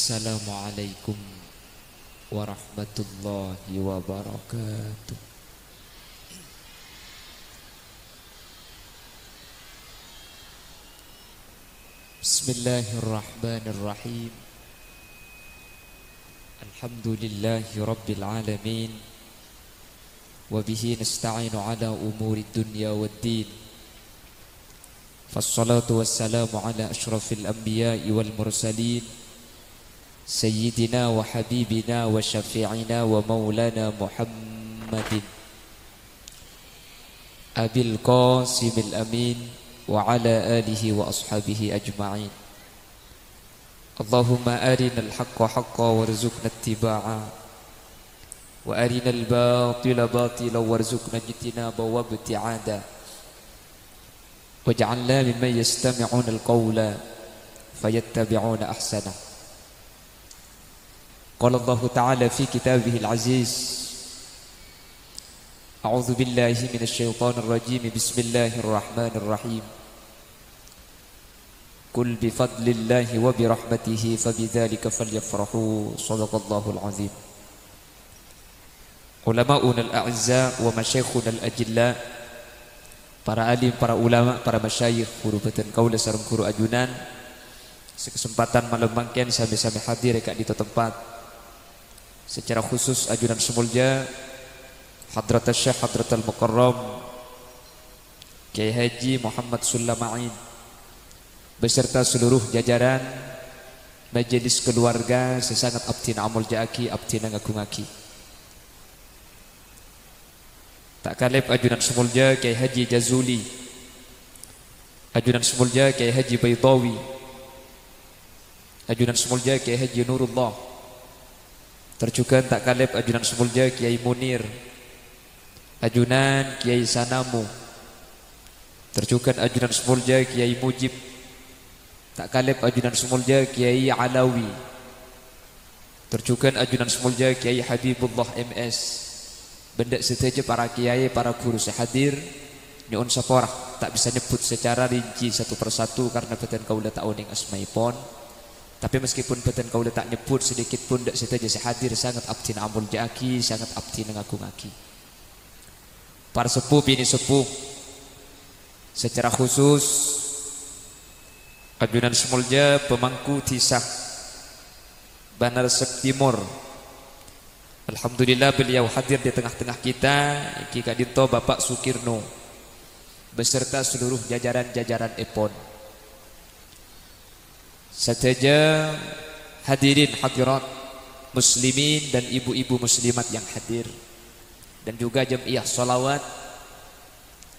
Assalamualaikum warahmatullahi wabarakatuh. Bismillahirrahmanirrahim. Alhamdulillahi rabbil alamin. Wabihi nasta'inu ala umuri dunya waddin. Fassalatu wassalamu ala ashrafil anbiya'i wal mursalin, Sayyidina wa habibina wa syafi'ina wa maulana Muhammadin Abil Qasimil Amin wa ala alihi wa ashabihi ajma'in. Allahumma arinal haqqa haqqa warzuqna ittiba'a wa arinal batila batila warzuqna ijtinaba wa ibti'ada waj'alna mimman yastami'una al-qawla fayattabi'una ahsana. Qala Allah Ta'ala fi kitabihil aziz, A'udzu billahi minasy syaithanir rajim. Bismillahirrahmanirrahim. Qul bi fadlillahi wa bi rahmatihi fabidzalika falyafrahu. Shadaqallahul azim. Ulama'una al-a'izza wa masyayikhuna al-ajilla, para alim, para ulama, para masyayikh, guru beten kaula sareng guru ajunan, sekesempatan malam mangken sami-sami hadir ka di tempat. Secara khusus ajunan semulja Hadratul Syekh Hadratul Mukarram Kiai Haji Muhammad Sulaiman beserta seluruh jajaran majelis keluarga sesangat abdina amul jaaki abdina ngagungaki. Tak kalep ajunan semulja Kiai Haji Jazuli, ajunan semulja Kiai Haji Baitawi, ajunan semulja Kiai Haji Nurullah, terjugan tak kalep ajunan semulja Kiai Munir, ajunan Kiai Sanamu, terjugan ajunan semulja Kiai Mujib, tak kalep ajunan semulja Kiai Alawi, terjugan ajunan semulja Kiai Habibullah MS. Benda seteja para kiai, para guru sehadir nyuun saporah, tak bisa nyebut secara rinci satu persatu karena beten kaula tak oning asmaipun. Tapi meskipun beten kaula tak nyebut sedikit pun dak seteja sehadir sangat abdi amul jaaki, sangat abdi ngagungaki. Para sepuh bini sepuh, secara khusus ajunan semulja pemangku tisah Banar Sek Timur. Alhamdulillah beliau hadir di tengah-tengah kita, Ki Kadinto Bapak Sukirno beserta seluruh jajaran-jajaran Epon. Sateja hadirin hadirat muslimin dan ibu-ibu muslimat yang hadir, dan juga jamiah salawat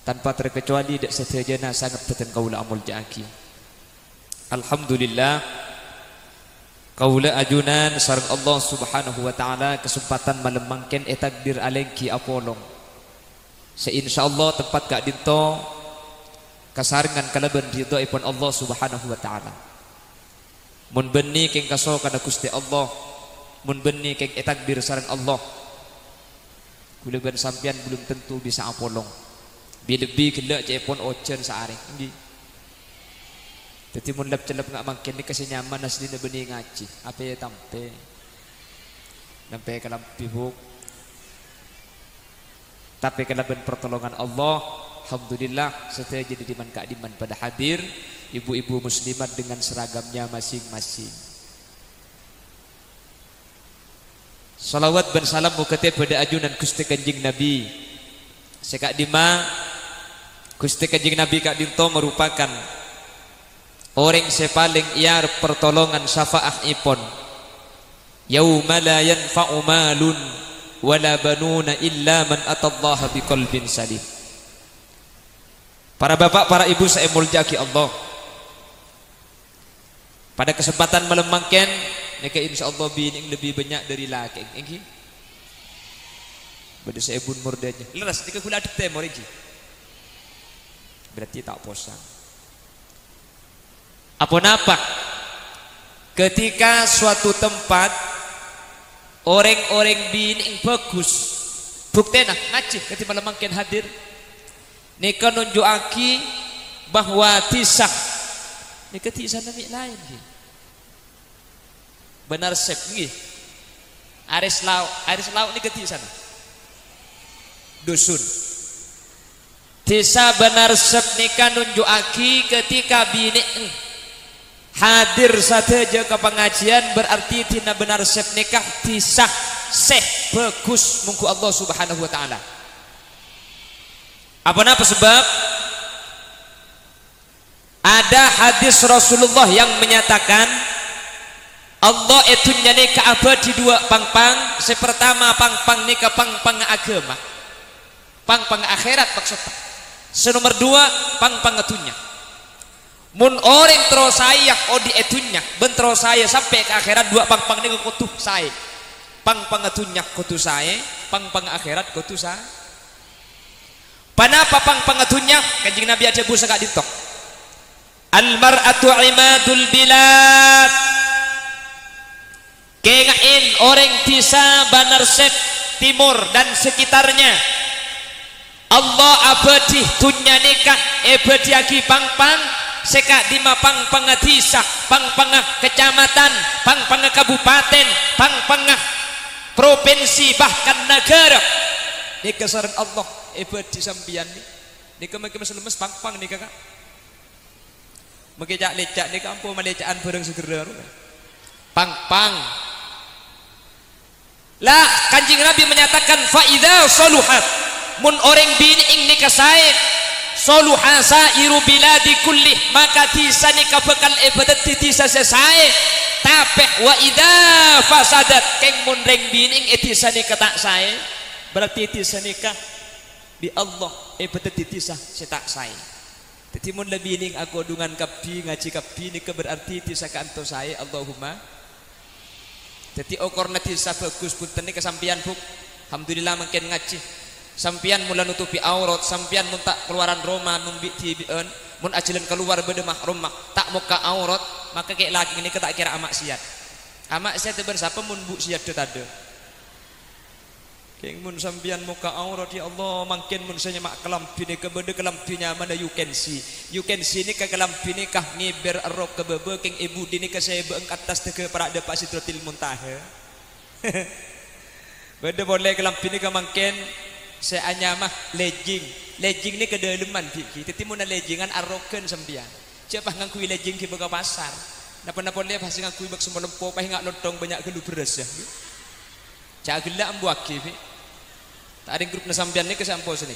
tanpa terkecuali dak satejana sangat beten kaula amul jaaki. Alhamdulillah kaula ajunan sareng Allah Subhanahu wa taala kesempatan malam mangken takdir alengki apolong. Seinsyaallah tempat Kak Dinto kasarengan kalaban ridhoipun Allah Subhanahu wa taala. Mun benni keng kaso kana Gusti Allah, mun benni keng takdir sareng Allah, kula ben sampean belum tentu bisa apolong. Bi-lebih kelak cepon ocen saare nggih. Dadi mun lep-celep ngak mangken ni kasi nyaman asline beni ngaji. Apa ya tampe. Nampe kalam pihuk. Tapi kana ben pertolongan Allah, alhamdulillah setelah jadi diman Kak Diman pada hadir ibu-ibu muslimat dengan seragamnya masing-masing. Salawat dan salam mukate pada ajunan Gusti Kanjeng Nabi. Sekak Dima Gusti Kanjeng Nabi Kak Dinto merupakan orang sepaling iar pertolongan syafaah ipon. Yauma la yanfa'u malun wala banuna illa man atallaha biqalbin salim. Para bapak, para ibu saya muljaki Allah. Pada kesempatan malam mangken neka insyaallah bini lebih banyak dari laki nggih. Bade saya bun murdanya. Leras dika kula adek temor iki. Berarti tak posang. Apa napa? Ketika suatu tempat orang-orang bini yang bagus, buktena ngaji ketika malam mangken hadir. Nika nunjukaki bahwa tisah nika tisah nabi lain. benar sep nggih. Aris lauk ni geti sana. Dusun. Desa benar sep nika nunjukake ketika bini hadir saja ke pengajian berarti tina benar sep nikah disah seh bagus mungku Allah Subhanahu wa taala. Apa sebab? Ada hadis Rasulullah yang menyatakan Allah itu nyane abadi dua pang-pang. Sepertama pang-pang ni pang-pang agama, pang-pang akhirat maksudnya. Senomor dua pang-pang etunya. Mun orang terus saya odi etunya, ben terus saya sampai ke akhirat dua pang-pang ni kutuh saya. Pang-pang etunya kutuh saya, pang-pang akhirat kutuh saya. Panapa pang-pang etunya? Kanjeng Nabi aja busa gak ditok. Al-mar'atu imadul bilad. Kengain orang Tisa, Banarsep, Timur dan sekitarnya. Allah abadi tunya nikah abadi agi pang-pang seka dima pang-pang Tisa, pang-pang kecamatan, pang-pang kabupaten, pang-pang provinsi bahkan negara. Ini kesaran Allah abadi sampian ni. Ni kemana lemes pang-pang ni kakak. Mengejak lecak ni kampung melecaan bareng segera pang-pang lah. Kanjeng Nabi menyatakan fa idza saluhat mun orang bini ing nikah sae saluha sairu biladi kulli maka tisa nikah bekal ibadat tisa sesae tapeh wa idza fasadat keng mun reng bini ing tisa nikah tak sae berarti tisa nikah di Allah ibadat tisa setak sae. Jadi mun lebih ning aku dungan kapi ngaji kapi ni berarti tisa kanto saya Allahumma. Jadi okorna tisa bagus punten ni kesampian buk. Alhamdulillah makin ngaji. Sampian mula nutupi aurat, sampian mun tak keluaran Roma numbi tibien, mun ajilan keluar bede mahrum tak muka aurat, maka kayak lagi ini tak kira amak siat. Amak siat bersapa mun bu siat tu tade. Keng mun sampian muka aurat ya Allah makin mun saya mak kelampi ni kebede kelampinya mana you can see ni ke kelampi ni kah ngiber arok ke bebe keng ibu dini ke saya beeng atas ke para depak Sidratil Muntaha. Bede boleh kelampi ni ke makin saya anyamah legging ni ke daleman piki teti mun leggingan aroken sampian. Siapa ngangkui legging ki bega pasar. Napa-napa le pasti ngangkui bak semua lempo pah ngak lodong banyak gelu beras ya. Cagela ambuak ki. Tak ada grup nasampian ni kesampo sini.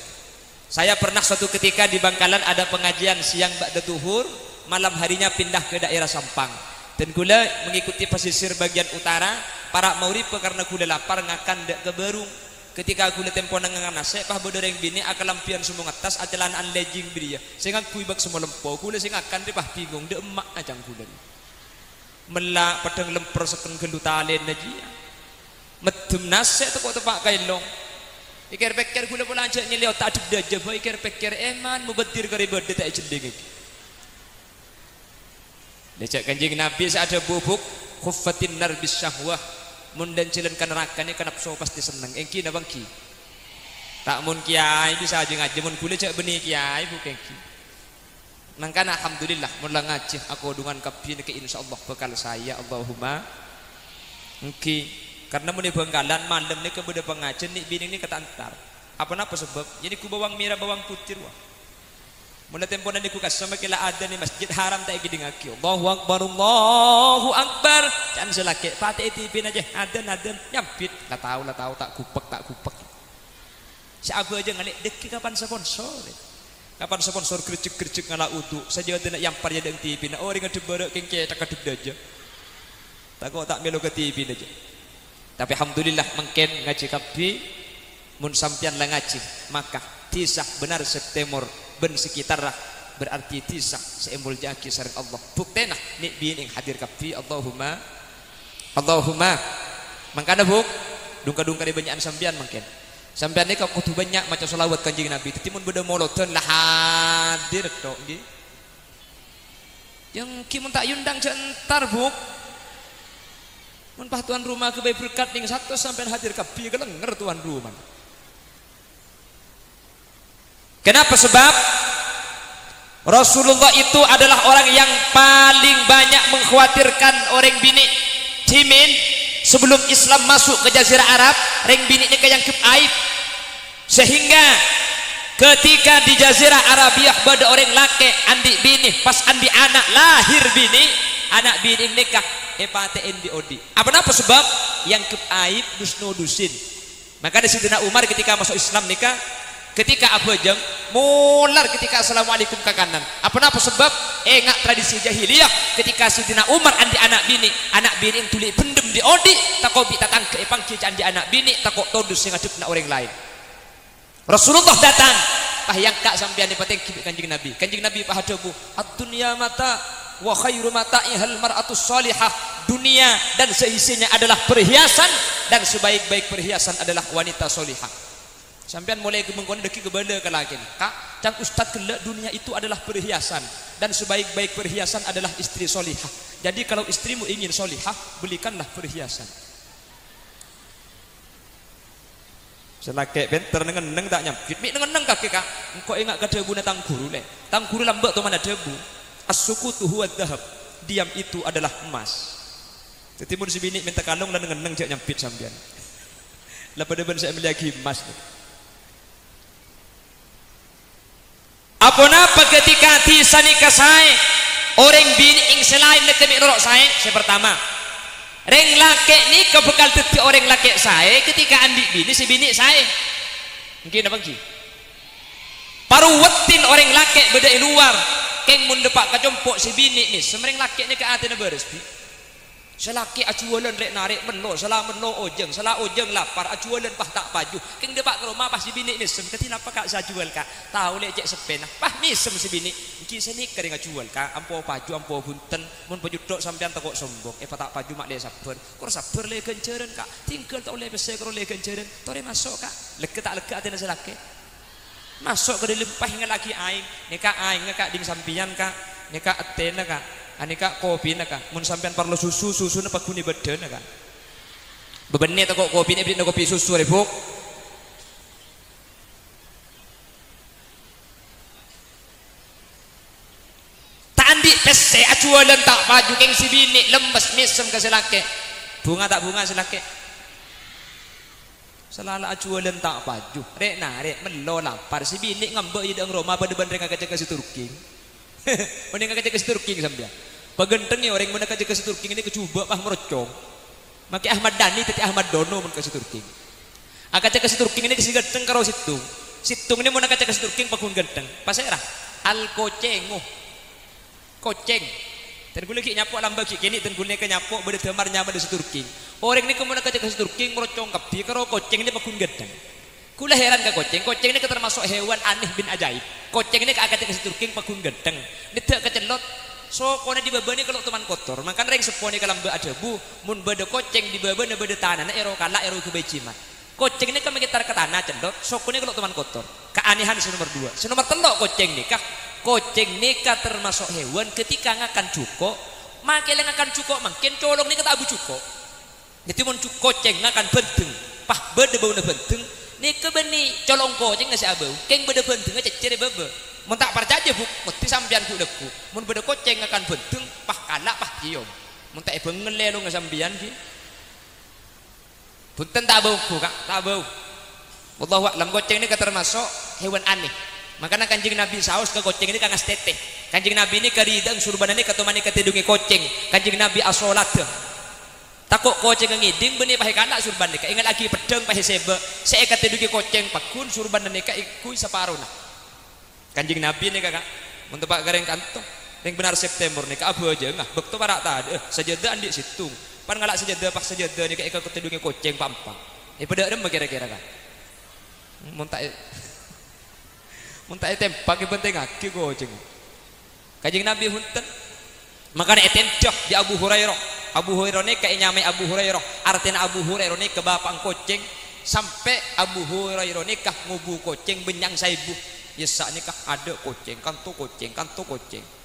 Saya pernah suatu ketika di Bangkalan ada pengajian siang ba'da zuhur, malam harinya pindah ke daerah Sampang. Dan gula mengikuti pesisir bagian utara, para maurib karena gula lapar ngakan dek ke Berung. Ketika gula tempo nangangan nase, pah bodoreng bini akal lampian semua atas acalanaan legging beri ya. Sehingga kuibak semua lempo, gula sing akan dia pah bingung de emak ajang gula. Melak pedang lemper seken gelutalen aja. Medem nase tu kok tepak kailong. Ikir pekir gula pula anjak nyelio tak ada aja boy ikir pekir eman mubadir kari berde tak jending iki. Lecak Kanjeng Nabi ada bubuk khuffatin nar bis syahwah mun dan cilen kan neraka ni kanap so pasti seneng engki na bangki. Tak mun kiai bisa aja ngaji mun gula cak benih kiai bu engki. Nangkan alhamdulillah mun ngaji aku dungan kapi ni ke insyaallah bekal saya Allahumma engki. Karena mun di Bangkalan malam ni kemudian pengajian ni bini ni ketantar. Apa sebab? Jadi ku bawang merah bawang putih wah. Mula tempo nanti ku kasih sama kila ada ni masjid haram tak gini ngaki. Allahu Akbar, Allahu Akbar. Jangan selaki. Patih tipin aja. Ada nyampit. Lah tahu tak kupek. Si aku aja ngalik deki kapan sponsor. Kapan sponsor gercek ngalah uduk. Saja ada nak yampar ya dengan tipin. Oh ringan debarek kengke tak kadep aja. Tak kok tak melo ke tipin aja. Tapi alhamdulillah mungkin ngaji kapi mun sampian lah ngaji maka tisah benar September ben sekitar lah berarti tisah seembul jaki sareng Allah buktenah ni bini hadir kapi Allahumma mangkana buk dungka di banyakan sampian mungkin sampian ni kau kudu banyak macam selawat Kanjeng Nabi teti mun beda moloton lah hadir tok nggih yang kimun tak yundang centar buk mun pah tuan rumah kebaik berkat ning satu sampai hadir kapi kelenger tuan rumah. Kenapa? Sebab Rasulullah itu adalah orang yang paling banyak mengkhawatirkan orang bini. Cimin sebelum Islam masuk ke Jazirah Arab, reng bini nikah yang aib, sehingga ketika di Jazirah Arabiah pada orang laki andi bini pas andi anak lahir bini, anak bini nikah epatein di odi. Apa sebab yang aib dusno-dusin. Maka di Sidina Umar ketika masuk Islam nikah, ketika Abu Jam mular ketika assalamualaikum ke kanan. Apa sebab engak tradisi jahiliyah ketika Sidina Umar andi anak bini yang tulik pendem di odi takok bitatang ke epang ki andi anak bini takok todus sing ngadep na orang lain. Rasulullah datang pah yang kak sampean di pateng Kanjeng Nabi. Kanjeng Nabi pah hadebu ad-dunya mata wa khairu mata'ihal mar'atus salihah. Dunia dan seisinya adalah perhiasan dan sebaik-baik perhiasan adalah wanita solihah. Sampean mulai mengkon deki kebanda ke laki kak cang ustad kelak dunia itu adalah perhiasan dan sebaik-baik perhiasan adalah istri solihah. Jadi kalau istrimu ingin solihah, belikanlah perhiasan. Selake benter neng tak nyampit mi neng kaki kak engkau ingat ke debu na tangguru le tangguru lambak tu mana debu as-sukutu huwa dhahab, diam itu adalah emas. Tetimun si bini minta kalung dan neng jak nyampit sampean lah pada ben saya melihat emas. Apa ketika tisa nikah saya orang bini ing selain lekemi rorok saya pertama reng laki ni kebekal teti orang laki saya ketika andi bini si bini saya mungkin apa ki paruwetin orang laki beda luar keng mun depak kacompok si bini ni semereng laki ni ke atena beres bi selaki acualan rek narik menlo salah menlo ojeng salah ojeng lapar acualan pah tak paju keng depak ke rumah pas si bini ni sem ketina apa kak sajual kak tahu lek cek sepenah pah misem si bini ki seni kering acual kak ampo paju ampo bunten mun paju tok sampean tekok sombong pa tak paju mak le sabar kur sabar le genceren kak tinggal tak oleh bese kro le genceren tore masuk kak leke tak leke atena selaki masuk ke dalam pah ingat lagi aing nikah aing kak ding sampian kak nikah atena kak anika kopi naka mun sampean parlo susu na paguni badan naka bebennya tak kopi ni beli kopi susu rebuk tak andi pese acualan tak baju keng si bini lembes misem ke selake bunga tak bunga selake selala acualan tak baju rek narek melo lapar si bini ngambek idang Roma pada bandeng kacang ke Turki mending kacang ke Turki sampean pagentengnya orang mana kacang ke Turki ini kecuba pah merocong maki Ahmad Dhani teti Ahmad Dono mun ke Turki kacang ke Turki ini kesi genteng karo situng ini mana kacang ke Turki pakun genteng pasera al kocengo koceng dan gue lagi nyapok lambak kini dan gue ke nyapok beda temar nyaman di Turki orang ini kemana kacang ke Turki merocong kapi karo koceng ini pakun genteng. Kula heran ke koceng ini termasuk hewan aneh bin ajaib. Koceng ini kakak ke Turki pakun genteng. Tidak kecelot. So kone di babani kalau teman kotor. Makan reng seponi kalau mbak ada bu. Mun beda koceng di babani beda tanah. Ero kala ero kebeciman. Koceng ini kami kita ke tanah celot. So kone kalau teman kotor. Keanehan nomor 2. Nomor 3 koceng nikah. Koceng nikah termasuk hewan ketika ngakan cuko. Makin ngakan cuko makin colong ini kata abu cuko. Jadi mun koceng ngakan benteng. Pah beda bau benteng. Nika beni colong koceng ngasih abau keng beda benteng aja ceri bebe mun tak percaya bu mesti sampean ku deku mun beda koceng akan benteng pah kalak pah kiom mun tak bengen lelo ngasambian ki punten tak bau ku kak tak bau wallahu a'lam koceng ini termasuk hewan aneh makanya Kanjeng Nabi saus ke koceng ini kangas teteh Kanjeng Nabi ini keridang surbanane ketomani ketidungi koceng Kanjeng Nabi asolat takok koceng ngiding benih pahe kanak surban nika ingat lagi pedang pahe sebe saya kata duki koceng pakun surban nika ikui separuh Kanjeng Nabi nika kak untuk pak gareng kantong yang benar September nika abu aja ngah bekto parak tadi sejadah andik situng pan ngalak sejadah pak sejadah nika ikut ketidungi koceng pampang pada dem kira-kira kak muntai tempak yang penting aki koceng Kanjeng Nabi hunten makanya etencoh di Abu Hurairah ini kayak nyamai Abu Hurairah artinya Abu Hurairah ini ke bapang koceng sampai Abu Hurairah ini kah ngubu koceng benyang saibu yesa ini kah ada koceng kanto koceng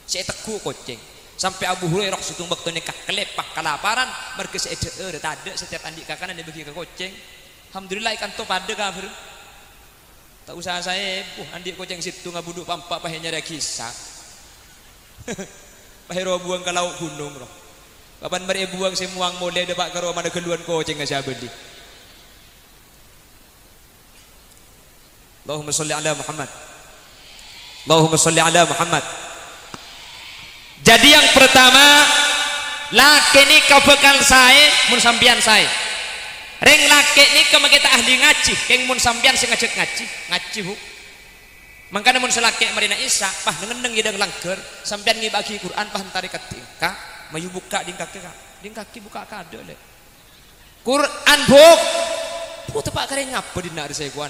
saya teguh koceng sampai Abu Hurairah sutung waktu ini kah kelepah kelaparan mereka saya ada setiap andik kakak yang bagi ke koceng alhamdulillah kanto pada kafir tak usah saya andik koceng situ ngabuduk pampak pahenya ada kisah pahero buang ke laut gunung loh Kapan bari buang semuang mulai depak karo mana keluan koceng ka beli. Allahumma sholli ala Muhammad. Allahumma sholli ala Muhammad. Jadi yang pertama, laki ni kau bekal saya, mun sampian saya. Reng laki ni kau kita ahli ngaji, keng mun sampian sing ngajak ngaji bu. Mangkana mun selaki marina Isa, pah nengendeng gidang langker, sampian ngibagi Quran pah hentari ketika, mayu buka ding kaki buka kado le. Quran buk, bu tepak kare ngapa dina saya kuan.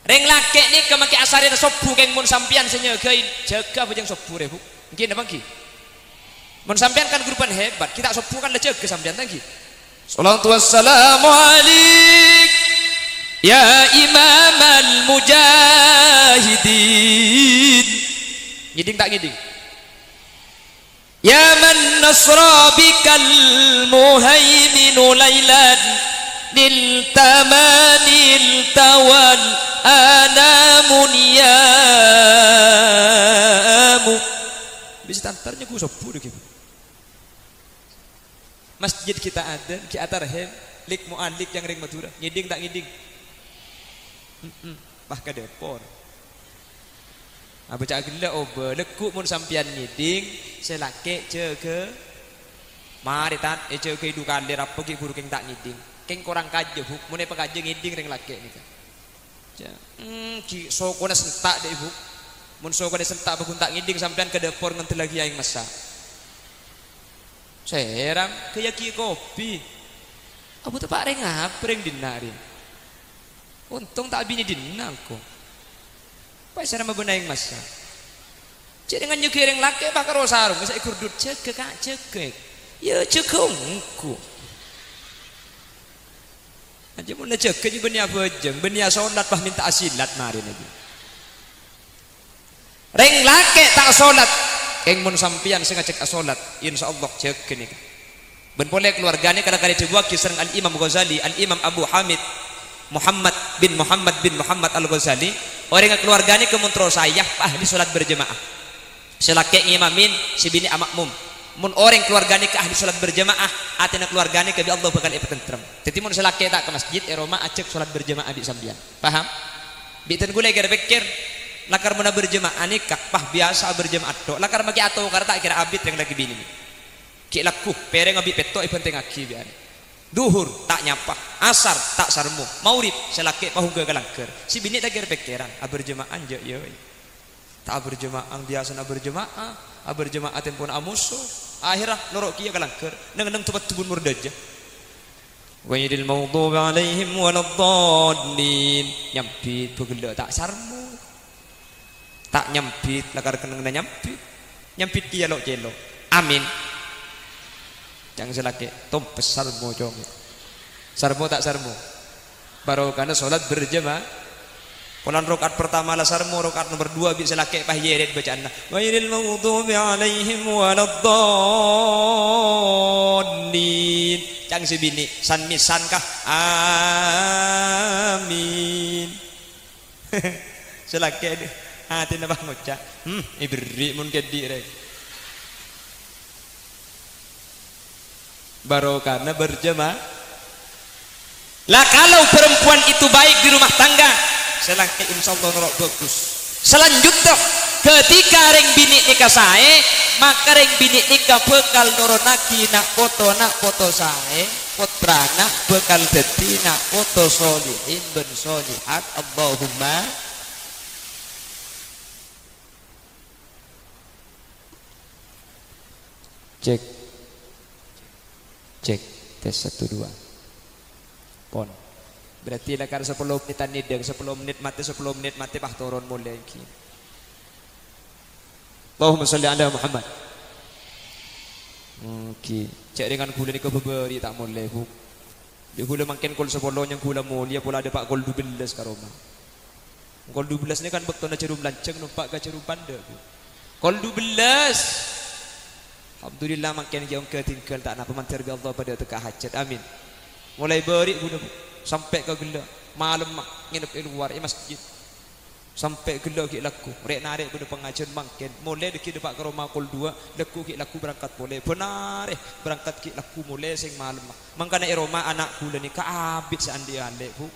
Reng laki ni kau maki asari sobu keng mun sampian senyegain jaga bujang sobu re bu. Mungkin apa ki? Mun sampian kan grupan hebat, kita sobu kan leceg ke sampian tangki. Salatu wassalamu alaik ya imam al-mujahidin. Ngiding tak ngiding? Ya man nasra bikal muhaiminu laylan nil tamanil tawal anamun yamu. Bisa tantarnya ku sobu deh. Masjid kita ada ki atar hem lik mualik yang ring Madura ngiding tak ngiding pah ka depor baca gila obe lekuk mun sampian ngiding selake jege mari tat jege du kalir apa ki guru keng tak ngiding keng korang kaje huk mun apa kaje ngiding ring lake nika ki sokona sentak deh huk mun sokona sentak bakun tak ngiding sampian ke depor nganti lagi aing masak. Serang kaya ki kopi. Abu tepak reng apa reng dinari. Untung tak bini dinang ko. Pai sareng mabenang masa. Cek dengan nyuki reng laki bakar sarung saya kurdut cek kak cek. Ya cekungku. Aja mun cek ke benia bejeng, benia salat bah minta asilat mari lagi. Reng laki tak salat. Keng mun sampian sing ngajak salat insyaallah cek kene ben boleh keluargane kadang-kadang dibuat kisah Al Imam Ghazali, Al Imam Abu Hamid Muhammad bin Muhammad Al Ghazali orang keluargane kemuntro sayah ahli salat berjamaah selake ngimamin si bini amakmum mun orang keluargane ke ahli salat berjamaah atina keluargane ke Allah bakal tentrem dadi mun selake tak ke masjid Roma acek salat berjamaah di sambian paham biten gule gara pikir lakar mana berjemaah nikah pah biasa berjemaah tok lakar magi atau karena tak kira abit yang lagi bini ki laku pereng abit peto ibente ngaki biar duhur tak nyapa asar tak sarmu maurib selake pahuga galangker si bini tak kira pikiran berjemaah je yo tak berjemaah biasa berjemaah tempon amuso akhirah lorok kieu galangker neng tempat tubun murdaja ghairil maghdubi alaihim waladdallin nyampit pegel tak sarmu tak nyempit lakar keneng nyempit dia lo celo amin jangan selake tompes sarmo jong sarmo tak sarmo baru karena sholat berjamaah polan rokat pertama lah sarmo rokat nomor 2 bisa selake pah yeret bacaan ghairil maghdubi alaihim waladdallin jangan sebini san misan kah amin selake deh hati nabah ngocak ibri mun kedi rek baru karena berjemaah lah kalau perempuan itu baik di rumah tangga selangkah insyaallah norok bagus selanjutnya ketika reng bini nikah sae maka reng bini nikah bekal nuronaki nak foto sae putrana bekal dadi nak foto solihin ben solihat Allahumma cek tes 1 2 pon berarti lekar 10 menitan nideng 10 menit mati pah turun mulai iki Allahumma sholli ala Muhammad cek dengan gula ni kebeberi tak mulai bu dia gula makin kol 10 yang gula mulia pula ada pak kol 12 karoma kol 12 ni kan bektona cerum lanceng numpak ke cerum panda bu kol 12 alhamdulillah makin jauh ketinggal tak nak pemantir bi Allah pada teka hajat amin mulai beri guna sampai ke gila malam nginep di luar masjid sampai gelo ki laku rek narik pada pengajian mangken mulai deki depak ke rumah kul 2 leku ki laku berangkat boleh benar berangkat ki laku mulai sing malam mangkana Roma anak kula ni kaabit seandi alek bu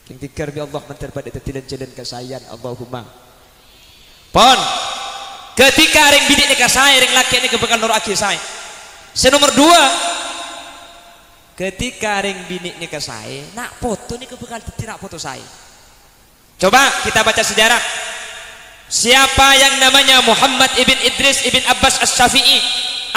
king tikar bi Allah mentar pada tetilan jalan kasayan Allahumma pon ketika ring bidik ni kasay ring laki ni kebekal nur aki say senomor 2 ketika ring bini ni ke saya nak foto ni kebekal tidak foto saya coba kita baca sejarah siapa yang namanya Muhammad ibn Idris ibn Abbas As-Syafi'i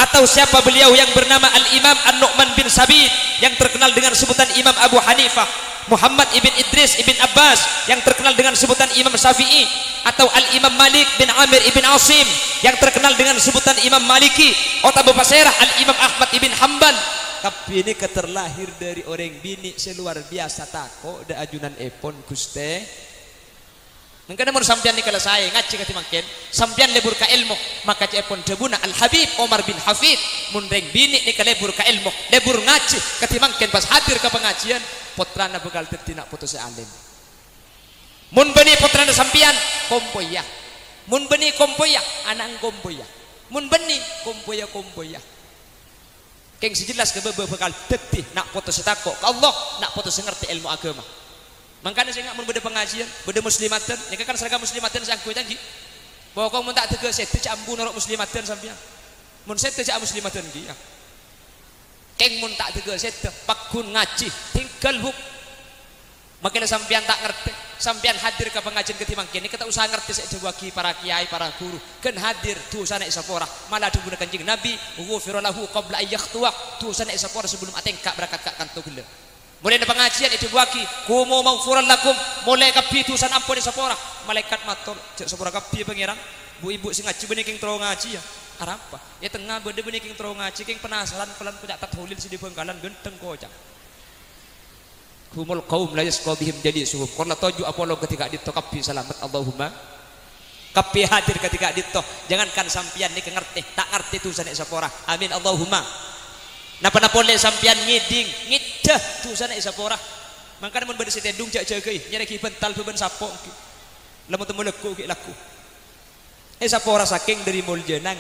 atau siapa beliau yang bernama Al-Imam An-Nu'man bin Sabit yang terkenal dengan sebutan Imam Abu Hanifah Muhammad ibn Idris ibn Abbas yang terkenal dengan sebutan Imam Syafi'i atau Al-Imam Malik bin Amir ibn Asim yang terkenal dengan sebutan Imam Maliki atau Abu Basirah Al-Imam Ahmad ibn Hanbal tapi ini keterlahir dari orang bini seluar biasa tako da ajunan epon guste mengkana mun sampean ni kala saya ngaji kati mangken sampean lebur ka ilmu maka epon debuna Al Habib Omar bin Hafid mun reng bini ni kala lebur ka ilmu lebur ngaji kati mangken pas hadir ke pengajian putrana bekal tetina putus alim mun beni putrana sampean kompoyah mun beni kompoyah anak kompoyah mun beni kompoyah keng sejelas kebebe bekal tetih nak foto setako ke Allah nak foto sengerti ilmu agama makanya saya nggak berbeda pengajian beda muslimatan ini kan seragam muslimatan saya aku janji bahwa kau mun tak tegas saya tidak ambu norok muslimatan sampean mun saya tidak muslimatan dia keng mun tak tegas saya pakun ngaji tinggal buk makanya sampean tak ngerti sampean hadir ke pengajian ketimang kini kita usaha ngerti saya bagi para kiai para guru kan hadir tu sana isapora malah digunakan kanjeng Nabi ghufira lahu qabla ayyakhtwa tu sana isapora sebelum atengkak berangkat kak kanto gele mulai ada pengajian itu bagi kumu maghfuran lakum mulai kapi tu sana ampun isapora malaikat matur cek sapora kapi pangeran bu ibu sing ngaji benih king tro ngaji ya arapa ya tengah bede benih king tro ngaji king penasaran pelan kocak tathulil si di bengkalan genteng kocak humul qaum la yasqa bihim jadi suhub karena tuju apolo ketika ditokapi selamat Allahumma kapi hadir ketika dito jangankan sampian ni ngerti tak ngerti tu sanek sapora amin Allahumma napa boleh sampian ngiding ngidah tu sanek sapora mangkana mun bade setendung jak jagai nyari ki bental beben sapo lamun temu leku ki laku sapora saking dari muljana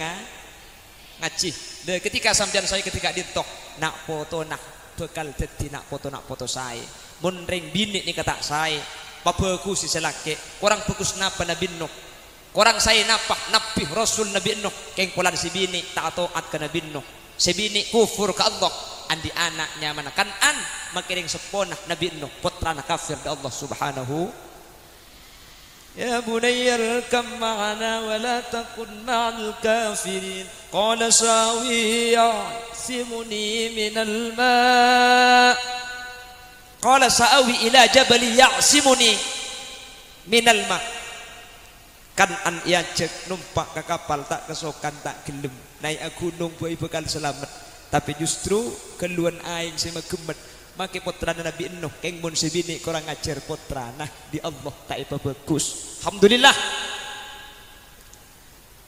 ngaji de ketika sampian saya ketika dito nak foto nak bekal dadi nak foto saya mun ring bini ni kata saya bagus si selake kurang bagus napa Nabi Nuh kurang saya napa nabi Rasul Nabi Nuh keng pulan si bini tak taat ke Nabi Nuh si bini kufur ke Allah andi anaknya mana kan makiring seponah Nabi Nuh putrana kafir da Allah subhanahu ya bunayya arkam ma'ana wa la takun ma'al kafirin qala sawi ya'simuni minal ma' qala sa'awi ila jabali ya'simuni minal ma' kan an ia cek numpak ke kapal tak kesokan tak gelem naik gunung buai bekal selamat tapi justru keluan aing sema gemet make putrana Nabi Nuh keng mun sebini kurang ngajar putrana di Allah tak apa bagus alhamdulillah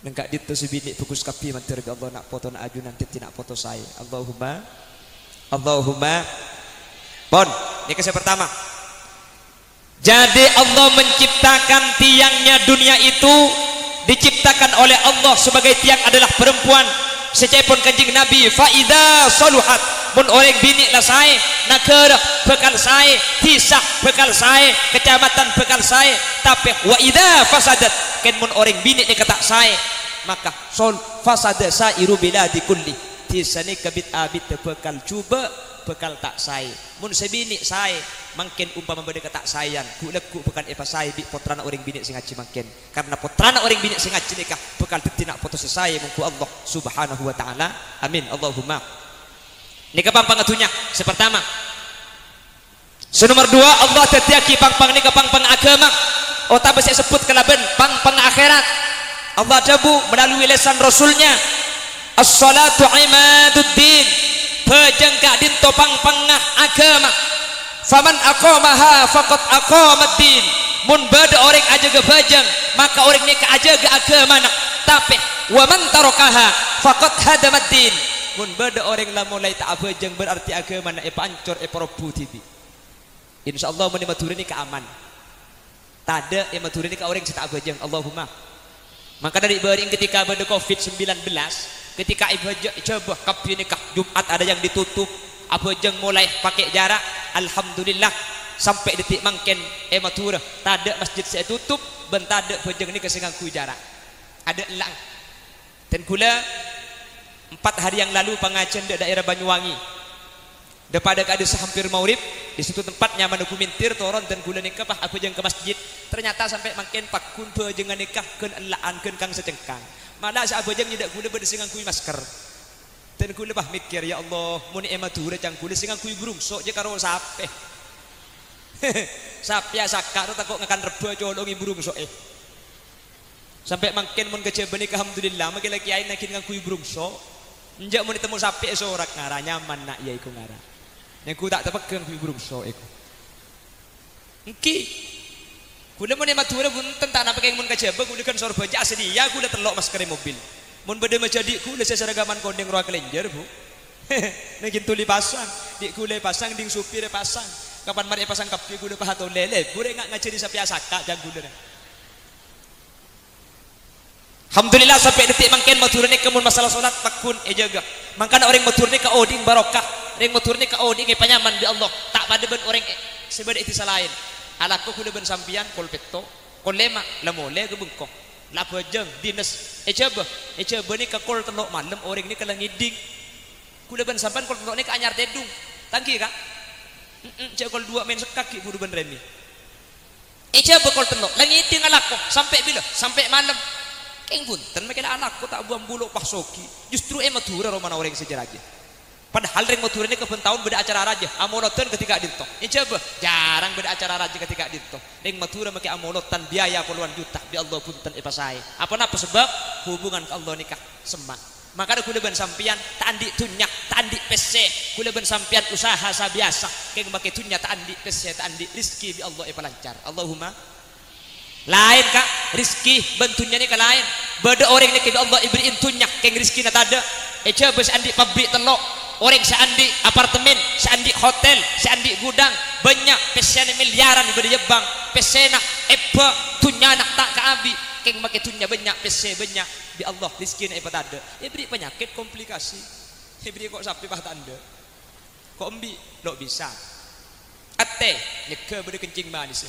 nengkak ditu sebini bagus kapi mantir Allah nak foto nak aju nanti tidak foto saya Allahumma pon ini kisah pertama jadi Allah menciptakan tiangnya dunia itu diciptakan oleh Allah sebagai tiang adalah perempuan secepon kanjeng Nabi faida saluhat mun orang bini lah saya negara bekal saya tisah bekal saya kecamatan bekal saya tapi wa idza fasadat kan mun orang bini ni kata saya maka sol fasada sairu biladi kulli tisane kabit abit bekal cuba bekal tak saya mun sebini saya mungkin umpama bade kata sayang ku leku bukan apa saya bi putrana orang bini sing ngaji mungkin karena putrana orang bini sing ngaji nikah bekal tetina putus saya mungku Allah subhanahu wa taala amin Allahumma ini kepampang atunya sepertama senomor 2 Allah tetiaki pangpang ni kepampang agama otak bisa sebut kelaben pangpang akhirat Allah jabu melalui lisan rasulnya as-salatu imaduddin pejengka din topang pangah agama faman aqamaha faqad aqamaddin mun bade orang aja ge bajang maka orang ni ka aja ge agama nak tapi wa man tarakaha faqad hadamaddin mun bade orang la mulai tak bajang berarti agama nak pancor probu tibi Insyaallah mun matur ni ka aman. Tada yang matur ni ka orang cetak bajeng Allahumma. Maka dari bering ketika pada Covid-19 ketika ibu coba kapi nikah Jumat ada yang ditutup apa jeng mulai pakai jarak alhamdulillah sampai detik mangken matur tada masjid saya tutup ben tada bajeng ni kesengangku jarak ada elang dan kula 4 hari yang lalu pengajian di daerah Banyuwangi daripada kada hampir maurib di situ tempatnya menuku mintir toron dan kula nikah apa jeng ke masjid ternyata sampai mangken pakun bejengan nikah keun elaan keun kang secengkang malah sa abajeng nyedak kula berdesingan kui masker dan kula bah mikir ya Allah mun ematura cang kula singang kui burungsok je karo sape sape sakar takok ngakan reba colongi burungsok sampai mangken mun keceba nikah alhamdulillah magi laki ain nakin ngang kui burungsok njak mun ditemu sape sorak ngara nyaman nak ya iku ngara yang ku tak tepegang kui burungsok iku engki kula mun ematura bunten tak nampak yang mun keceba kula kan sor baja sedia kula telok masker mobil mun bade majadi kula seragaman kondeng roa kelenjer bu nagin tuli pasang di kula pasang ding supir pasang kapan mari pasang kapi kula pahato lele bure ngak ngajeri sapi asaka jang kula alhamdulillah sampai detik mangken maturne kemun masalah salat pakun jaga mangkana orang maturne ka oding barokah orang maturne ka oding panyaman di Allah tak pada ben orang sebada itu salain alaku kula ben sampian kol petto kol lema lamole ke bengkok la bajeng dinas coba ni ka kol telok malam orang ni kala ngiding kula ben sampan kol telok ni ka anyar tedung tangki ka cek kol 2 main sekaki kudu ben remi coba kol telok la ngiding alaku sampai bila sampai malam keng punten makena anakku tak buang bulu pasoki justru matura romana orang sejaraja padahal ring matura ni kepen tahun beda acara raja amolotan ketika dinto coba jarang beda acara raja ketika dinto ring matura make amolotan biaya puluhan juta bi Allah punten ipasai apa sebab hubungan ke Allah nikah semak maka kula ben sampian tandi tunyak tandi pese kula ben sampian usaha sabiasa keng make tunyak tandi pese tandi rezeki bi Allah ipalancar Allahumma lain kak rizki bentunya ni ke lain beda orang ni ke Allah iberiin tunyak keng rizki na tada coba seandi pabrik telok orang seandi apartemen seandi hotel seandi gudang banyak pesen miliaran beda jebang pesena epa tunya nak tak ke abi keng make tunya banyak pese banyak di Allah rizki na ipa tada iberi penyakit komplikasi iberi kok sapi pah tanda kok embi lo bisa ate nyeke beda kencing manis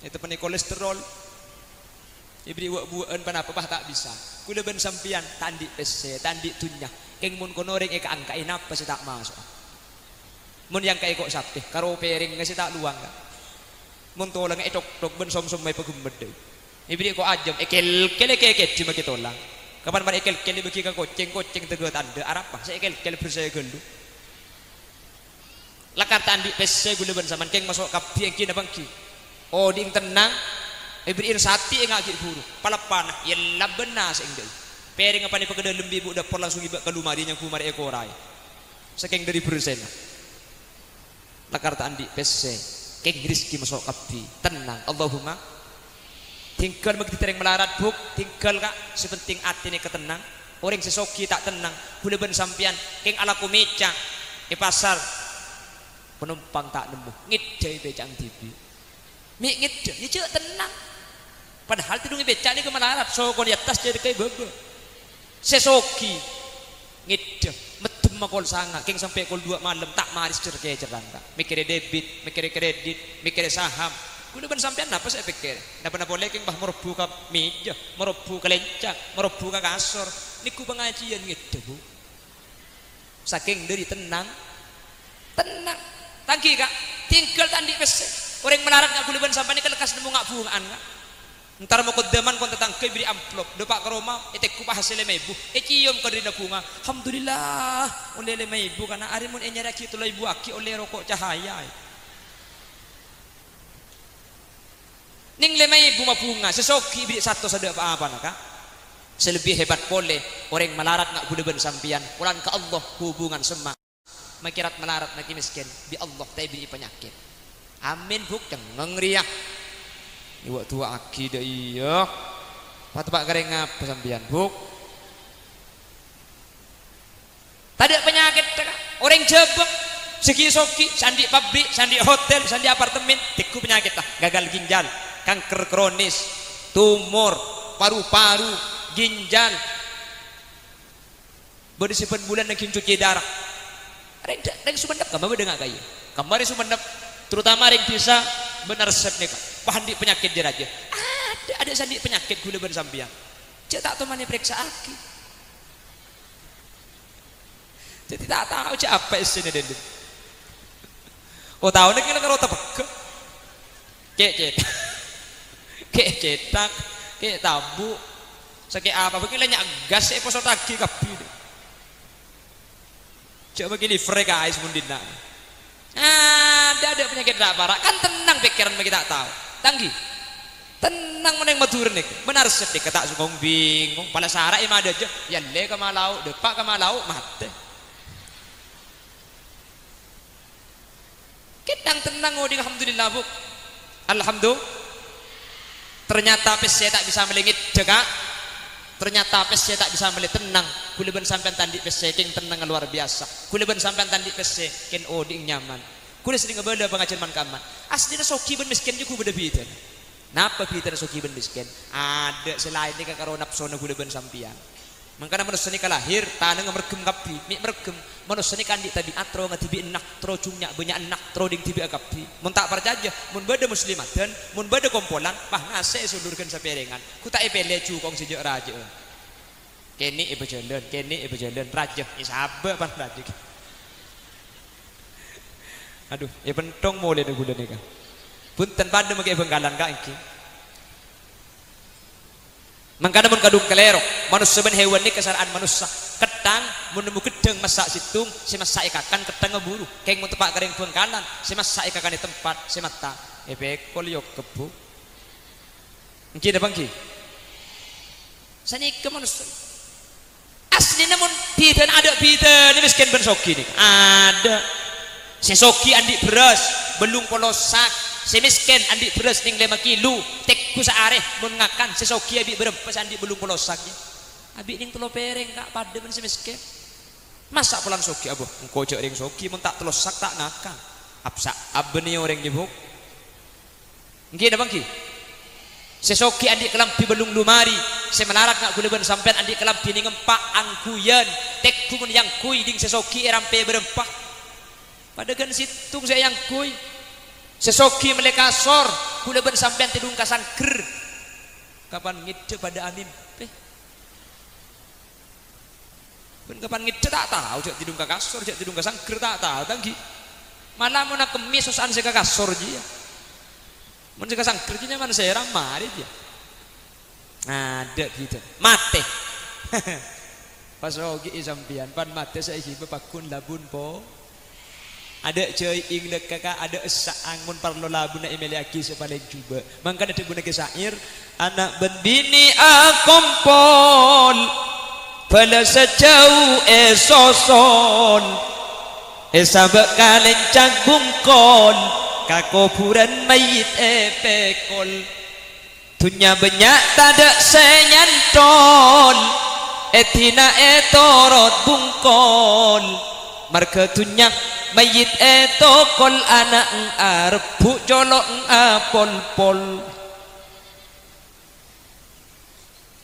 itu pening kolesterol ibri buan panapa bah tak bisa kula ben sampian tandi pese tandi tunya keng mun kono reng eka angka inapa si tak masuk mun yang kaya kok sapih karo pering ngasi tak luang ka mun tolang tok ben som mai pagummed ibri ko ajam ekel kele cuma tolang kapan mar ekel bagi ka koceng tego tanda arapa sa ekel bersaya gelu lakar tandi pese kula ben saman keng masuk kapi yang kina bangki oh ding tenang iberiin sati engak git buru palapan yella benar sing deui pering apa ni pagada lembi bu dapur langsung iba ke lumari yang kumar ekorai saking dari persen lakar ta andi pesse keng rizki masuk kapi tenang Allahumma tinggal begitu tereng melarat buk tinggal kak sepenting hati ni ketenang orang sesoki tak tenang boleh ben sampian keng ala kumeca pasar penumpang tak nemu ngidai becang TV ngit ya cek tenang padahal tidung becak ni ke melarat so kon di atas jadi kayak bebe sesoki ngit metum makol sanga keng sampai kol 2 malam tak maris cerke cerangka mikir debit mikir kredit mikir saham kudu ben sampean apa saya pikir napa boleh keng bah merebu ka meja merebu ka lenca merebu ka kasur niku pengajian ngit Bu saking dari tenang tangki kak tinggal tandi pese orang melarat ngak kuliban sampai ni kelekas nemu ngak bungaan kak ntar mau kodeman kon tetang ke beri amplop depak ke rumah ku pa hasil ibu cium ke dina bunga alhamdulillah oleh ibu karena hari mun enyara kitu lah ibu aki oleh rokok cahaya ning lemai ibu mah bunga sesoki beri satu sada apa nak kak selebih hebat boleh orang melarat ngak kuliban sampian ulan ke Allah hubungan semak makirat melarat maki miskin bi Allah tak beri penyakit amin buk jangan ngeriak ini waktu akidah iya pak gareng apa sampian buk tadi penyakit orang jebak Segi soki, sandi pabrik, sandi hotel, sandi apartemen, tiku penyakit lah, gagal ginjal, kanker kronis, tumor, paru-paru, ginjal. Berisipan bulan nang cuci darah. Reng Sumenep kamu dengar kaya. Kamari Sumenep, terutama reng desa benar resep nih kak. Pahandi penyakit dia aja. Ada sandi penyakit gula ben sampian. Cek tak tahu mana periksa aki. Jadi tak tahu cek apa isinya dendam. Oh tahu nih kira kira tebak. Kek cetak, kek tabu, sakit apa? Begini banyak gas, posot lagi kapi. Coba begini free guys mundina. Ada penyakit tak parah kan tenang pikiran bagi tak tahu. Tanggi. Tenang meneng matur nih. Benar sedih ketak sugong bingung. Pala sara ima ada aja. Ya le ke malau, depak ke malau mate. Kita tenang oh alhamdulillah bu. Alhamdulillah. Ternyata PC tak bisa melingit jaga. Ternyata PC tak bisa melihat tenang. Kuliban sampai tandi PC king tenang luar biasa. Kuliban sampai tandi PC king oding nyaman. Kuliban sering ngebeda pengajian man kaman. Aslinya soki ben miskin juga beda bitan. Napa bitan soki ben miskin? Ada selain ni kakaro napsona kuliban sampian. Mangkana manusia ni kalahir tanang mergem kapi, mi mergem. Manusia ni kandi tabi atro ngatibi enak tro cungnya banyak enak tro ding tibi akapi. Mun tak percaya, mun beda muslimat dan mun beda kompolan, pah ngase sundurkan saperengan. Ku tak epele cukong sejak raja. Kene ibu jalan raja. Isabe pan raja. Aduh, pentong boleh dah gula ni kan. Punten pada make bengkalan kak iki. Mangkana mun kadung kelerok, manusia ben hewan ni kesaraan manusia. Ketang mun nemu gedeng masak situng, si masak ikakan ketang ngeburu. Keng mun tepak garing bengkalan, si masak ikakan di tempat, si mata. Kol yok kebu. Engki da bangki. Sani ke manusia. Asli namun bidan ada bidan ni miskin ben soki ni. Ada. Si soki andi beras, belum polosak. Si miskin andi beras ning 5 kilo, tekku saareh mun ngakan si soki abi berempes andi belum polosak. Abi ning 3 pereng kak pada men si miskin. Masa pulang soki abuh, engko cek ring soki mun tak telosak tak ngakan. Apsa abeni orang nyebuk. Nggih da bangki. Si soki andi kelampi belum lumari, si melarat ngak kuliban sampean andi kelampi ning empak angkuyan, tekku mun yang kui ding si soki erampe berempah. Padagan situng saya yang kui. Sesoki melekasor kula ben sampean tidung kasangker kapan ngide pada anim ben kapan ngide tak tahu cek tidung kasor cek tidung kasangker tak tahu tanggi malah mun kemis sosan seka kasor dia mun seka sangker nya man saya ramari dia ada gitu mate pas rogi sampean pan mate saya iki bepakun labun po. Ada coy ing kakak ada esaang mun parlo labu na imeliaki sepaling coba mangkana ada guna kesair anak ben bini akompol pada sejauh esosol esabak kalencang bungkol kakuburan mayit epekol dunya banyak tada senyantol etina etorot bungkol marga dunya mayit etokol anak arbu colok apol-pol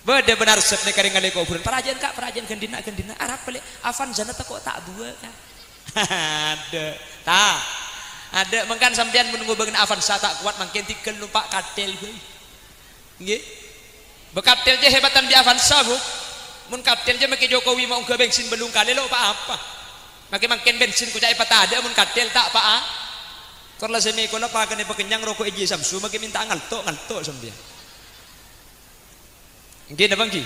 beda benar set nek karing ngale kuburan perajian kak perajian gendina arab pelik afan jana kok tak dua kan ada mengkan sampean menunggu bangun afan sa tak kuat mangkin tikel numpak katel gue nggih bekatel je hebatan di afan sa bu mun katel je make Jokowi mau ke bensin belum kali lo apa makin bensin ku cai patah ada mun katel tak apa korla sini kola pakai ni pekenyang rokok eji samsu makin minta ngaltok sambil engki na bangki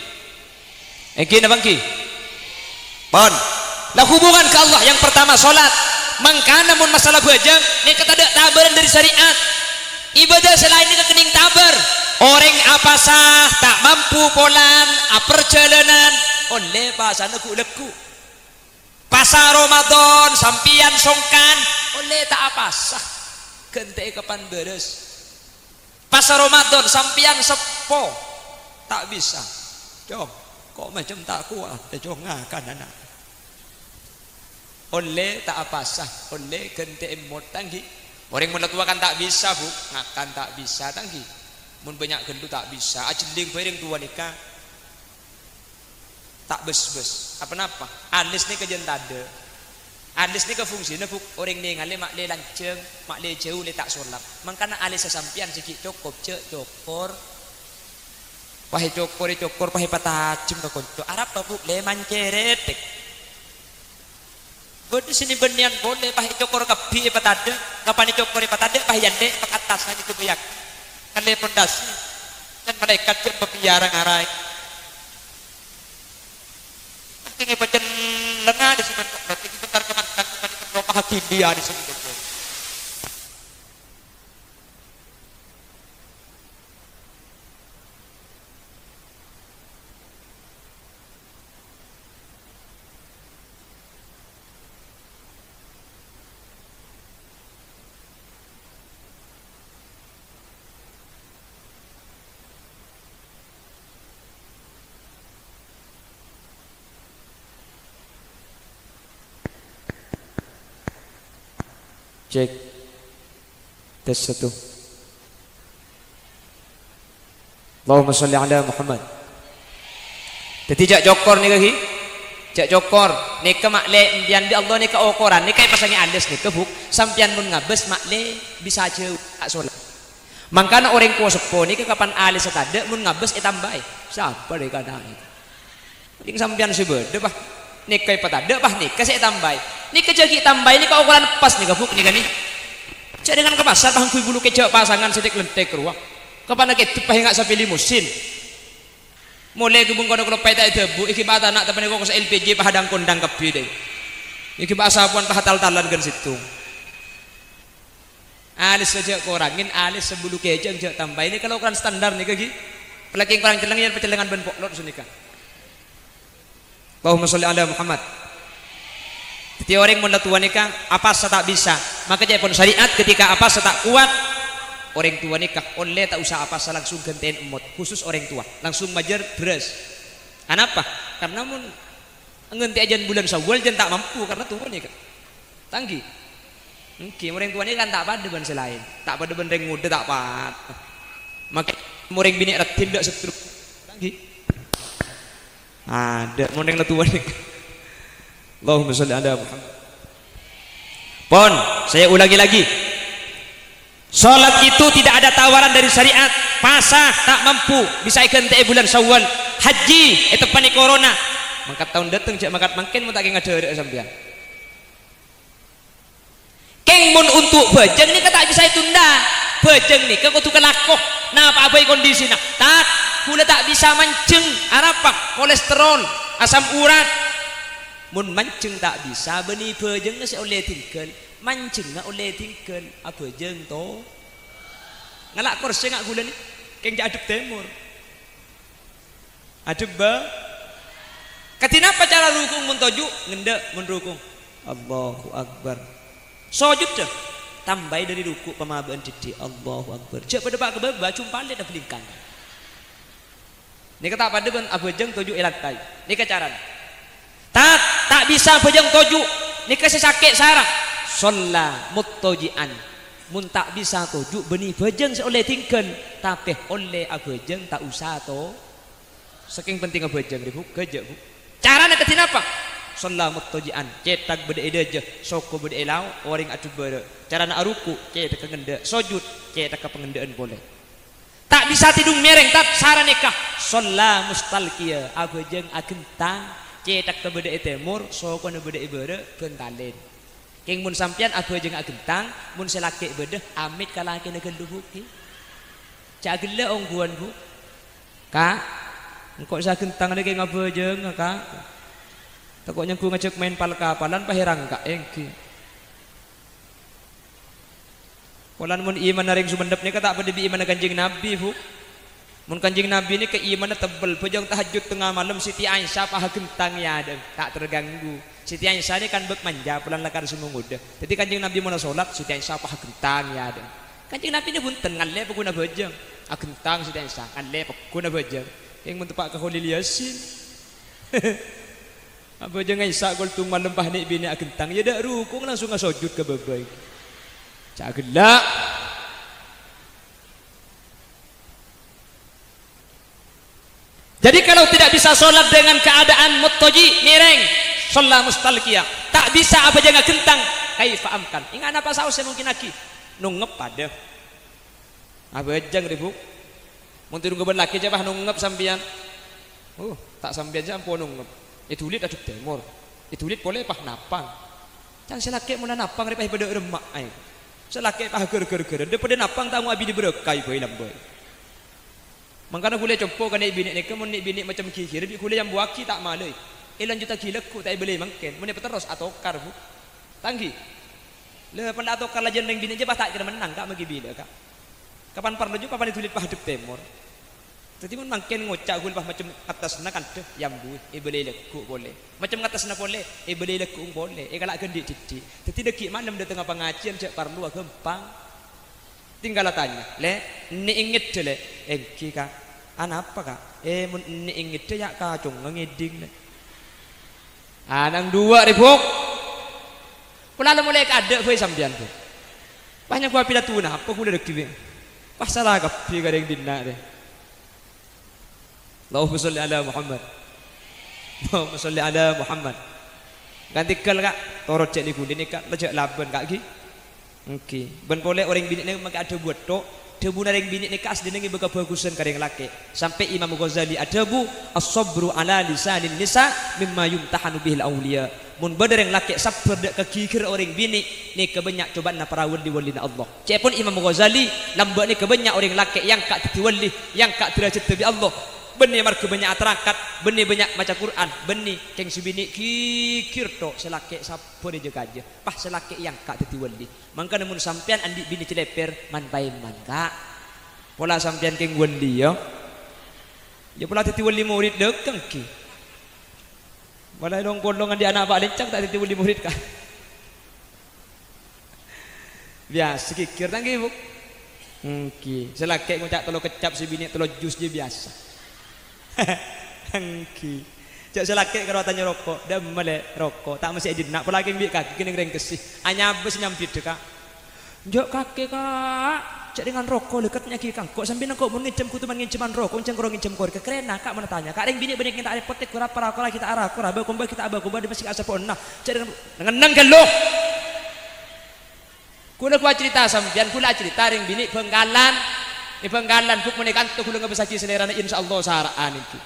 pon lah hubungan ke Allah yang pertama salat mangkana mun masalah bajang ni kata ada tabaran dari syariat ibadah selain ni kening tabar orang apa sah tak mampu polan perjalanan oleh bahasana ku leku pasar Ramadan sampian songkan oleh tak apa sah gente kapan beres pasar Ramadan sampian sepo tak bisa jom kok macam tak kuat jom ngakan anak oleh tak apa sah oleh gente emot tanggi orang mun tua kan tak bisa bu ngakan tak bisa tanggi mun banyak gendu tak bisa ajeling bareng tua nikah tak bes-bes apa-apa alis ni kejen tade alis ni ke fungsinya bu orang ni ngale mak le lanceng mak le jauh le tak solap mangkana alis sesampian sikit cokop cek cokor pahe cokor pahe patacim ke konco arab apa bu le manceretek bodoh sini benian boleh pahe cokor kapi patade kapan cokor patade pahe jande pak atas itu beyak kan le pondasi dan malaikat je pepiara ngarai ini pecen lengah di sini berarti bentar kemantan kepada hati dia di sini cek tes satu Allahumma sholli ala Muhammad jadi jak jokor ni kaki jak jokor ni ke makle impian di Allah ni ke okoran ni kayak pasangi andes ni ke buk sampian mun ngabes makle bisa jauh tak solat mangkana orang kuah sepo ni ke kapan alis setade mun ngabes tambai siapa deh kadang ini sampian sebede bah ni kayak patade bah ni ke saya tambai ni kejagi tambah ini kau ukuran pas nih gabuk nih kan nih cek dengan ke pasar pahang kui bulu kecak pasangan sedek lentek ruang kapan nak itu pahing nggak sampai limusin mulai gubung kono kono peta itu bu iki bata nak tapi kau ke LPG pahadang kondang kepi deh iki bahasa puan pahatal talan kan situ alis saja korangin alis sebulu kecak jek tambah ini kalau ukuran standar nih kaki pelaki kurang celeng yang pecelengan ben poklot sunika Allahumma sholli ala Muhammad. Jadi orang mun tua nikah apa tak bisa maka jadi pun syariat ketika apa tak kuat orang tua nikah oleh tak usah apa langsung gantiin emot khusus orang tua langsung majer beres kenapa karena mun ngenti ajan bulan Syawal jan tak mampu karena tua nikah tanggi mungkin orang tua ini kan tak pada ban selain tak pada ban reng muda tak pat maka orang bini retin dak setruk tanggi ada mun reng tua nikah Allahumma sholli ala Muhammad. Pon, saya ulangi lagi. Salat itu tidak ada tawaran dari syariat. Pasah tak mampu bisa ikan teh bulan Syawal. Haji itu panik corona. Mangkat tahun datang cak mangkat mangkin mun tak ngade sampean. Keng mun untuk bejeng ni tak bisa ditunda. Bejeng ni kau kudu kelakoh. Nah apa abai kondisi nah. Tak, kula tak bisa mancing arapa kolesterol, asam urat. Mun mancing tak bisa beni bejeng nasi oleh tinggal mancing nggak oleh tinggal apa bejeng to ngalak kursi nggak gula ni keng adep temur adep ba katina apa cara rukung mun toju ngendek mun rukung Allahu Akbar sujud dah tambah dari ruku pemabaan didi Allahu Akbar cek pada pak kebaba cumpale dah belingkang ni kata pada ben abejeng toju elantai ni kecaran tak bisa bejeng toju ni kasih sakit sarah sholla muttajian mun tak bisa toju benih bejeng oleh tingken tapi oleh abejeng tak usah to saking penting abejeng bu kerja bu caranya ketin apa sholla muttajian cetak bede ide soko bede elau orang atu bere carana aruku cetak kengende sujud cetak ke pengendaan boleh tak bisa tidung mereng tak saranekah sholla mustalqiyah abejeng agentang cetak ke beda temur so kono beda ibere pentalen keng mun sampean aku aja ngak gentang mun selaki beda amit kalaki na genduhuk ki cak gele ongguan bu kak engko sa gentang lagi ngabe aja kak takutnya ku ngajak main pal kapalan pahirang kak engki polan mun iman naring sumendep ni tak pada bi iman kanjeng nabi bu mun kanjeng nabi ini keimannya tebel bejong tahajud tengah malam Siti Aisyah paha gentang ya ada tak terganggu Siti Aisyah ini kan bek manja pulang lakar semua udah jadi kanjeng nabi mau sholat Siti Aisyah paha gentang ya ada kanjeng nabi ini bunten ngalle peguna bejong gentang Siti Aisyah ngalle peguna bejong yang mentepak ke Khalil Yasin Apa jangan isak gol tu malam pahnik bini gentang ya dak rukung langsung ngasujud ke bebai. Cak gelak. Jadi kalau tidak bisa sholat dengan keadaan muttaji miring, sholat mustalqiyah, tak bisa apa jangan gentang, kaifa amkan. Ingat apa sausnya mungkin lagi nungep pada. Apa jang ribu? Mun tiru ngeban laki aja bah nungep sampian. Tak sampian aja ampun nungep. Itu lihat aduk temur. Itu lihat boleh pah napang. Jangan selaki mula napang repah pada remak ai. Selaki pah ger-ger-ger. Daripada napang tamu abi diberkai boy lamboy. Makanya kuliah coba kan bini ni kemun ni bini macam kikir bi kuliah yang buaki tak malai. Ilan juta kilo ku tak boleh mungkin. Mun terus atau kar bu. Tanggi. Le panda atau kar lajan ring bini je bah tak kira menang kak magi bila kak. Kapan parlo juga kapan ditulis pah hadap temur. Jadi mun mungkin ngocak gul pah macam atas na kan yang bu boleh lekuk boleh. Macam atas na boleh boleh lekuk boleh. Kalau gendik cici. Jadi deki malam di tengah pengajian cek parlo gampang. Tinggal tanya, le, ni inget je le, kak, anak apa kak? Mun ni inget je ya kacung ngeding le. Anang dua ribuk, kulalu mulai ada boy sambian tu. Banyak gua pilih tuna, apa gua dah kiri. Pasal agak pilih yang dina deh. Allahumma sholli ala Muhammad. Allahumma sholli ala Muhammad. Ganti kal kak, torot cek liku ni kak, lejak laban kak gi. Okey, ben boleh orang bini ni maka ada buat tok, debu nareng bini ni kas dinengi bega bagusan kareng laki. Sampai Imam Ghazali ada bu as-sabru ala lisanin nisa mimma yumtahanu bihil awliya. Mun badereng laki sabar dak kekikir orang bini ni kebanyak cobaan na parawul di walina Allah. Cepun Imam Ghazali lamba ni kebanyak orang laki yang kak titiwali, yang kak derajat bi Allah. Benih marke banyak aterakat, benih banyak baca Quran, benih keng subini kikir tok selaki sapo dia jaga aja. Pah selaki yang kak teti wali. Mangka namun sampean andi bini celeper man paiman kak. Pola sampean keng wali ya. Ya pola teti wali murid dekeng ki. Balai dong golongan di anak bak lencang tak teti wali murid kak. Biasa kikir tanggi bu. Ki selaki ngucak telo kecap subini telo jus je biasa. Hangki cak selaki kalau tanya rokok dah melek rokok tak mesti ajin nak pelagi ambil kaki kena reng kesih hanya bes nyampit kak jok kaki kak cak dengan rokok lekatnya kaki kang kok sambil nak mau ngecem kutuman ngeceman rokok ngecem korong ngecem kor kekerena kak mana tanya kak reng bini banyak kita ada potek kurang para kola kita arah kurang komba kita abah komba di masih asap pun nah cak dengan nang kan lo kuna kuat cerita sampean kula cerita reng bini Benggalan di Benggalan buk menekan tu kulo ngebesaci selera insyaallah saraan itu.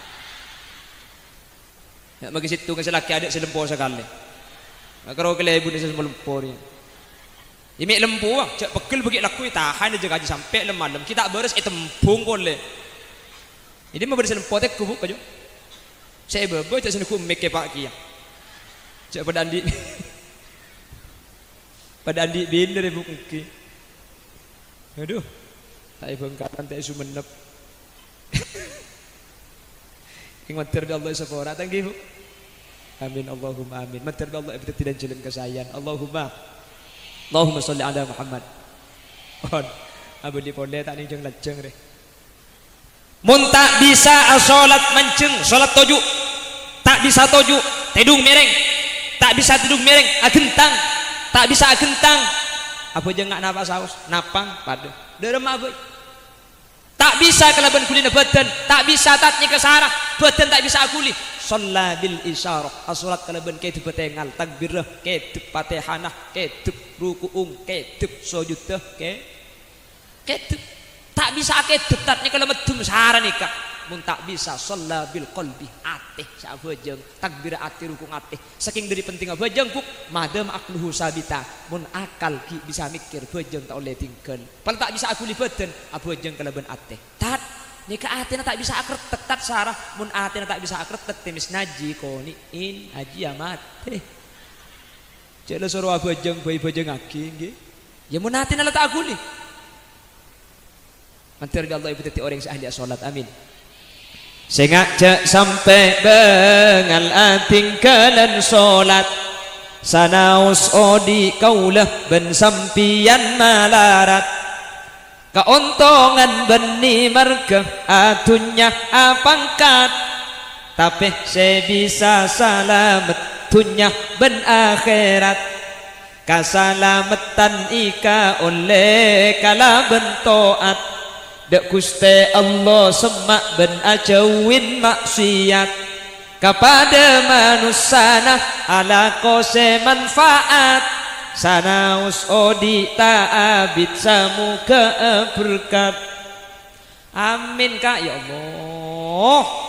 Ya bagi situ ke selaki adik selempo sekali. Kalau kele ibu ni selempo ni. Imi lempo cak pegel bagi laku tahan aja gaji sampai lemalam kita beres tembung kole. Jadi mau beres lempo tek kubuk aja. Saya bebo cak sini ku make pak kia. Cak pada andi. Pada andi binder ibu ki. Aduh. Tak Bengkalan tak Sumenep. Ing mater Allah sepora tanggi bu. Amin Allahumma amin. Mater Allah ibnu tidak jalan kesayan. Allahumma sholli ala Muhammad. On abdi pole tak ninjeng lajeng re. Mun tak bisa salat mancing, salat toju. Tak bisa toju, tedung mereng. Tak bisa tedung mereng, agentang. Tak bisa agentang. Apa jangan napa saus, napang pada. Derem aboy. Tak bisa kelaban kulina badan, tak bisa tatnya ke sarah, badan tak bisa akuli. Shalla bil isyarah, as-salat kelaban kedep petengal, takbirah, kedep Fatihah, kedep ruku'ung, kedep sujud kedep. Tak bisa kedep tatnya kelaban medum sarah nikah. Mun tak bisa shalla bil qalbi atih sa bejeng takbir ati rukung atih saking dari penting bejeng buk madam akluhu sabita mun akal ki bisa mikir bejeng tak oleh tingken pal tak bisa akuli badan bejeng kalaban atih tat nikah atina tak bisa akretek tat sarah mun atina tak bisa akretek temis naji koni in haji amat jela suruh bejeng bayi bejeng aki nggih ya mun atina tak akuli mantir Allah ibu teti orang ahli salat amin. Sengaja sampai bengal atingkalan solat sanaus odi kaulah ben sampian malarat kaontongan beni marga atunya apangkat tapi saya bisa selamat dunia ben akhirat. Kasalamatan ika oleh kala bentoat dek Gusti Allah semak ben ajawin maksiat kepada manusia ala kose manfaat sanaus odi ta'abid samuka berkat. Amin kak ya Allah.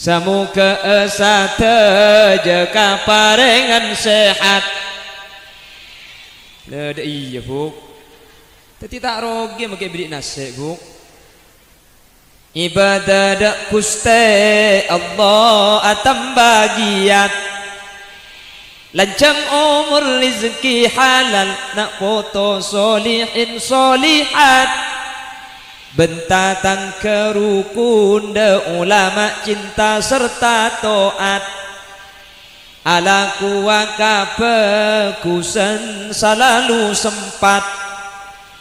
Samuka sateja parengan sehat. Lada iya bu. Tapi tak rogi makai beri nasi bu. Ibadah dak Gusti Allah atam bagiat. Lancang umur rezeki halal nak foto solihin solihat. Bentatang kerukun de ulama cinta serta toat. Ala kuwaka kusen selalu sempat.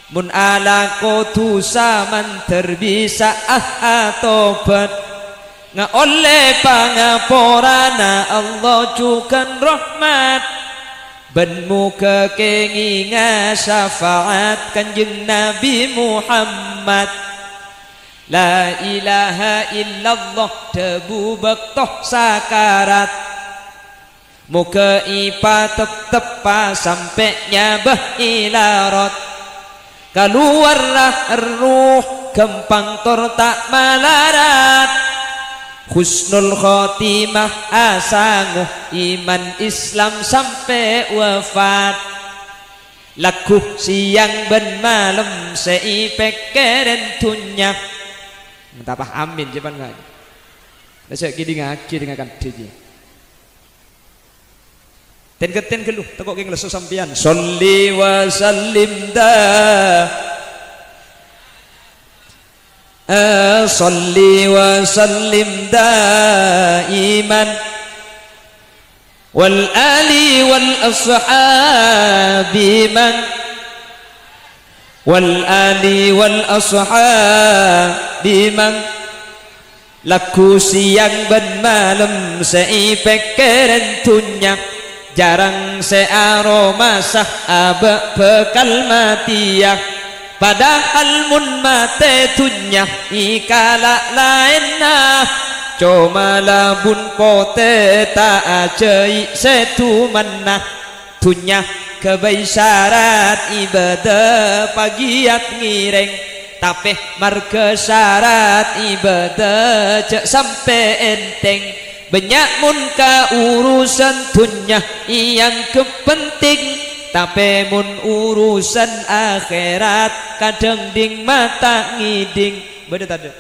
Mun ala kotu saman terbisa tobat nga oleh pangaporana Allah cukan rahmat ben muka kenginga syafaat kanjeng Nabi Muhammad. La ilaha illallah tebu bektoh sakarat muka ipa tepa sampai nyabah ilarat. Keluarlah ruh kempang tor tak malarat. Husnul khotimah asanguh iman Islam sampai wafat. Lakuh siang ben malam seipek keren tunya. Mentapah amin japan nggak? Besok gini ngaki dengan kan DJ. Ten keluh tekok geng lesu sampian. Sholli wa sallim Sholli wa sallim daiman wal ali wal ashabi man wal ali wal ashabi man laku siang ben malam seipek keren tunya. Jarang searoma sahabat bekal matiak padahal mun mate tunya ikala lainna cuma labun pote tak ajai setu manah tunya kebai syarat ibadah pagiat ngireng tapi marga syarat ibadah cek sampai enteng. Banyak mun ka urusan dunya yang kepenting tapi mun urusan akhirat kadang ding mata ngiding. Beda tak ada?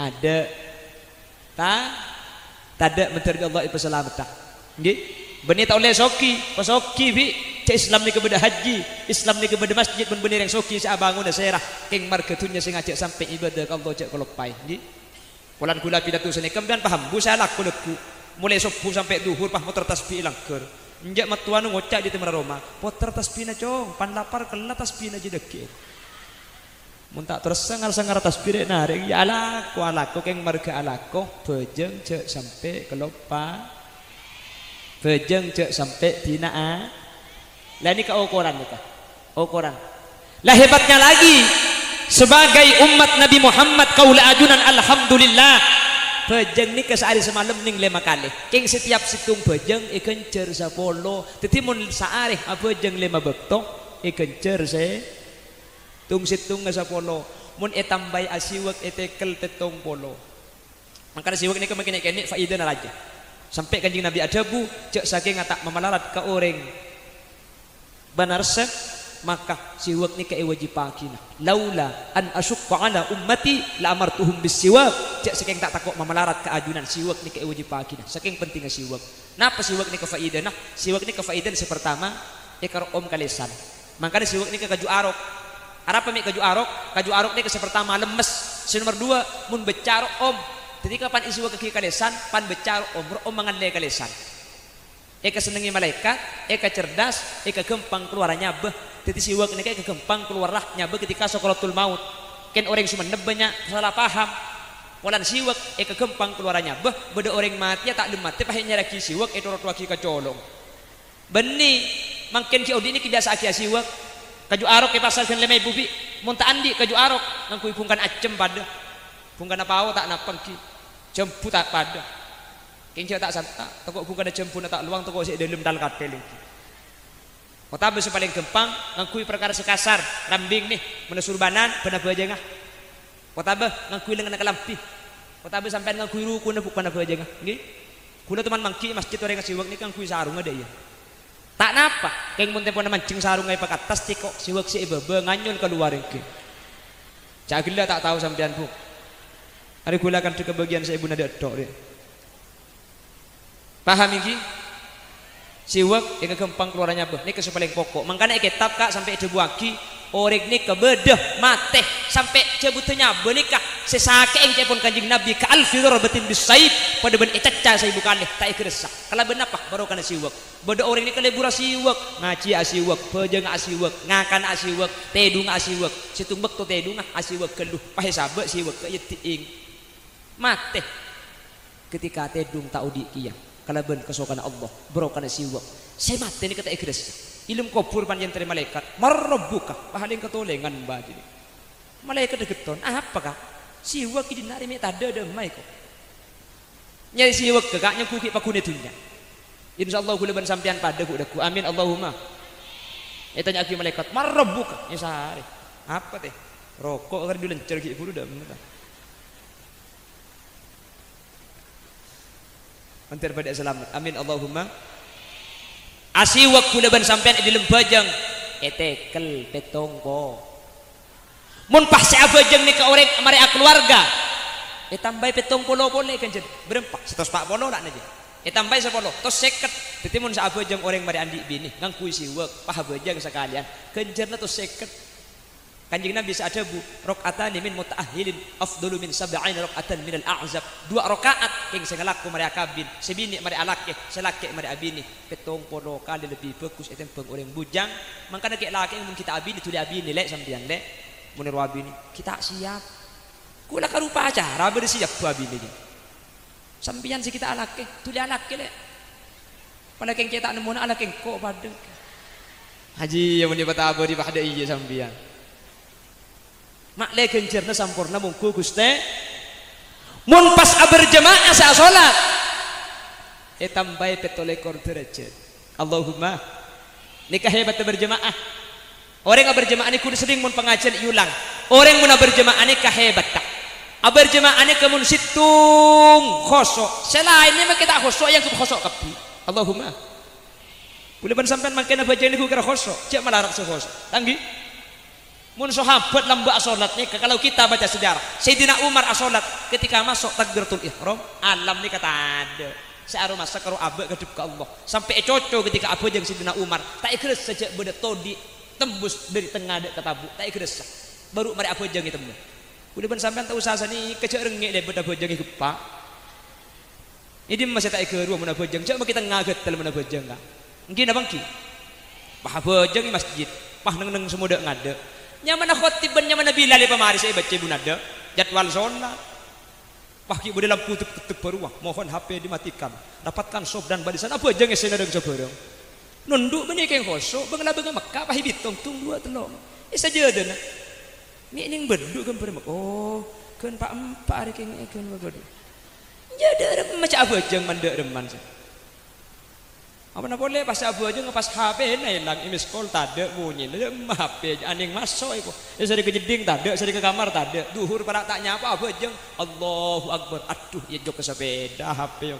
Ada. Tak ada menteri Allah ipa selamat tak. Nggih. Benih tak oleh soki, pasoki bi cek Islam ni kepada haji, Islam ni kepada masjid mun benih yang soki saya bangun dah serah king marga dunya sing ngajak sampai ibadah ka Allah cek kolopai. Nggih. Pulan kula pidato sini kemudian paham bu saya laku leku mulai subuh sampai duhur pah motor tasbih langker njak matuanu ngocak di temera Roma poter tasbih na cong pan lapar kela tasbih na jedeki mun tak terus sangar tasbih na rek ya alako keng marga alako bejeng cek sampai kelopa bejeng cek sampai dinaa lah ini ke ukuran kita ukuran lah hebatnya lagi sebagai umat Nabi Muhammad kaula ajunan alhamdulillah bejeng ni kesehari semalam ning 5 kali king setiap situng bejeng ikencer sapolo teti mun saari bejeng 5 bekto ikencer se tung situng sapolo mun etambay asiwak etekel tetong polo maka siwak ni kemana-kene faedah na raja sampai kanjing Nabi adabu cek saking ngatak memalarat ka orang benar se maka siwak ni kai wajib pakina laula an asyqa ala ummati la amartuhum bisiwak cek saking tak takok memelarat ke ajunan siwak ni kai wajib pakina saking pentingnya siwak napa siwak ni kefaidah nah siwak ni kefaidah pertama ikar om kalesan makanya siwak ni ke kaju arok arapa mi kaju arok ni ke pertama lemes nomor 2 mun becar om jadi kapan isiwak ke kalesan pan becar om mangan le kalesan eka senengi malaikat eka cerdas eka gempang keluarannya beh Jadi siwak ini kayak kegempang keluarlah nyaba ketika sakaratul maut. Ken orang sumeneb banyak salah paham. Walan siwak kegempang keluarannya bah beda orang mati ya tak mati pahitnya lagi siwak rot lagi kecolong. Beni mangken ki odi ini biasa aki siwak. Kaju arok ke pasal kan lemai bubi monta andi kaju arok ngangkui pungkan acem pada pungkan apa tak napang ki jempu tak pada kengki tak santa toko pungkan jempu tak luang toko si dalam dal katel lagi kota besu paling gempang ngangkui perkara sekasar lambing nih menusur banan benar bajengah kota be ngangkui lengan kelampi kota be sampai ngangkui rukun bukan apa bajengah nggih kula teman mangki masjid orang siwak nih ngangkui sarung ada ya tak napa keng mun tempo mancing sarung ngai pakat tas tikok siwak si bebe nganyun keluar iki cak gila tak tahu sampean bu hari gula kan ke bagian saya ibuna dedok deh paham iki siwak yang kegempang keluarannya beh ini kesupaling pokok makanya kitab kak sampai dibuaki orang ini kebedah mate sampai jebutnya benikah sesake yang cepon kanjing nabi ke alfirur betin bisaib pada ben ecacah saya bukan tak ikresa kalau ben apa baru kana siwak bodoh orang ini kelebura siwak ngaji asiwak pejeng asiwak ngakan asiwak tedung asiwak situmbek to tedung asiwak keluh pahe sabe siwak ke yetiing mate ketika tedung taudi kiyang kalau ben kesokan Allah baru kana siwak saya mate ini kata ikresa ilmu kubur panjang dari malaikat marabbuka pahaling ketolengan badi malaikat degeton apakah siwak ki dinari me tada demai kok nyari siwak kakaknya kuki pakune dunya insyaallah kula ban sampean pada ku daku amin Allahumma tanya aki malaikat marabbuka nya sare apa teh rokok kan dilencer ki buru dah bener antar pada selamat amin Allahumma asiwak kula ban sampean di lembajang etekel petongko mun pas si abajang ni ka orang mari keluarga tambah petong polo boleh kan jadi berempat setos pak polo nak aja tambah 10 tos 50 dadi mun sa abajang orang mari andi bini ngangkui siwak pah abajang sekalian kenjerna tos 50 kanjeng Nabi ada bu rakaatan min mutaahhilin afdalu min 70 rakaatan min al-a'zab 2 rakaat king sing laku mari akabin sebini mari alake selake mari abini petong polo kali lebih bagus eta peng orang bujang mangkana ke laki mun kita abini tuli abini lek sampean lek mun abini kita siap kula karupa acara bersiap bu abini sampean si kita alake tuli alake lek pada keng kita nemu alake kok padeng haji yang mun dipata di bahada iya sampean mak le genjerna sampurna mungku Gusti mun pas berjamaah sa salat tambah petolekor derajat Allahumma nikah hebat berjamaah orang berjamaah ni kudu sering mun pengajian iulang orang mun berjamaah ni kahebat tak berjamaah ni kemun situng khosok selain ni kita khosok yang khosok kapi Allahumma boleh ban sampean mangkena baca ni ku kira khosok cek malarak se khosok tanggi mun sahabat lambak salat ni kalau kita baca sejarah Sayyidina Umar salat ketika masuk takbiratul ihram alam ni kata ada searu masa karo abe kedep ke Allah sampai coco ketika abe jeung Sayyidina Umar tak ikhlas saja beda todi tembus dari tengah dek katabu tak ikhlas baru mari abe jeung tembus udah ben sampean tak usah sani kecek rengek deh beda abe jeung gepak ini masih tak ikhlas mun abe jeung cek kita ngaget dalam abe jeung ka mungkin abang ki bah abe jeung masjid pah neng semua dek ngade nyamana khotiban nyamana bilal pamari saya baca bunada jadwal sholat pagi bude lampu tutup beruah mohon HP dimatikan dapatkan sob dan barisan apa aja ngesena dengan sebarang nunduk benih keng khosok bangla bangga Mekah pahi bitong tung 2 telong isa jeudena ni ning beduk kan pada oh kan pak empat hari keng kan bedu jadi macam apa aja mandek reman apa nak boleh pas abu aja ngepas HP hilang imis call tade bunyi lem HP aning masuk iku sari ke jeding tade sari ke kamar tade duhur para tak nyapa abu aja Allahu Akbar aduh ya jok ke sepeda HP yo